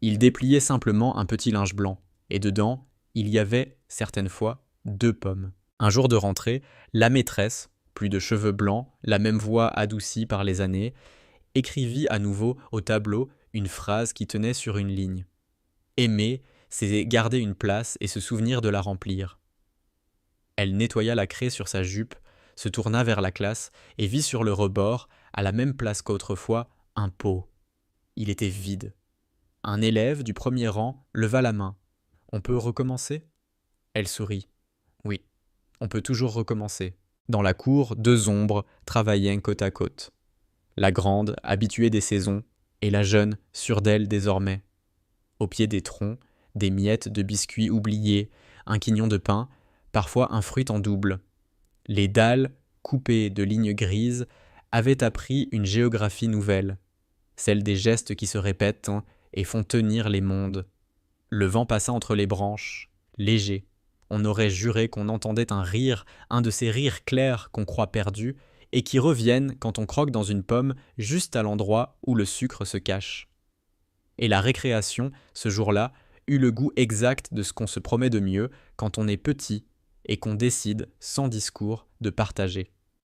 Il dépliait simplement un petit linge blanc, et dedans, il y avait, certaines fois, 2 pommes. Un jour de rentrée, la maîtresse, plus de cheveux blancs, la même voix adoucie par les années, écrivit à nouveau au tableau une phrase qui tenait sur une ligne. Aimer, c'est garder une place et se souvenir de la remplir. Elle nettoya la craie sur sa jupe, se tourna vers la classe et vit sur le rebord, à la même place qu'autrefois, un pot. Il était vide. Un élève du premier rang leva la main. « On peut recommencer ?» Elle sourit. « Oui, on peut toujours recommencer. » Dans la cour, 2 ombres travaillaient côte à côte. La grande, habituée des saisons, et la jeune, sûre d'elle désormais. Au pied des troncs, des miettes de biscuits oubliés, un quignon de pain, parfois un fruit en double. Les dalles, coupées de lignes grises, avaient appris une géographie nouvelle, celle des gestes qui se répètent et font tenir les mondes. Le vent passa entre les branches, léger. On aurait juré qu'on entendait un rire, un de ces rires clairs qu'on croit perdus, et qui reviennent quand on croque dans une pomme juste à l'endroit où le sucre se cache. Et la récréation, ce jour-là, eut le goût exact de ce qu'on se promet de mieux quand on est petit et qu'on décide, sans discours, de partager.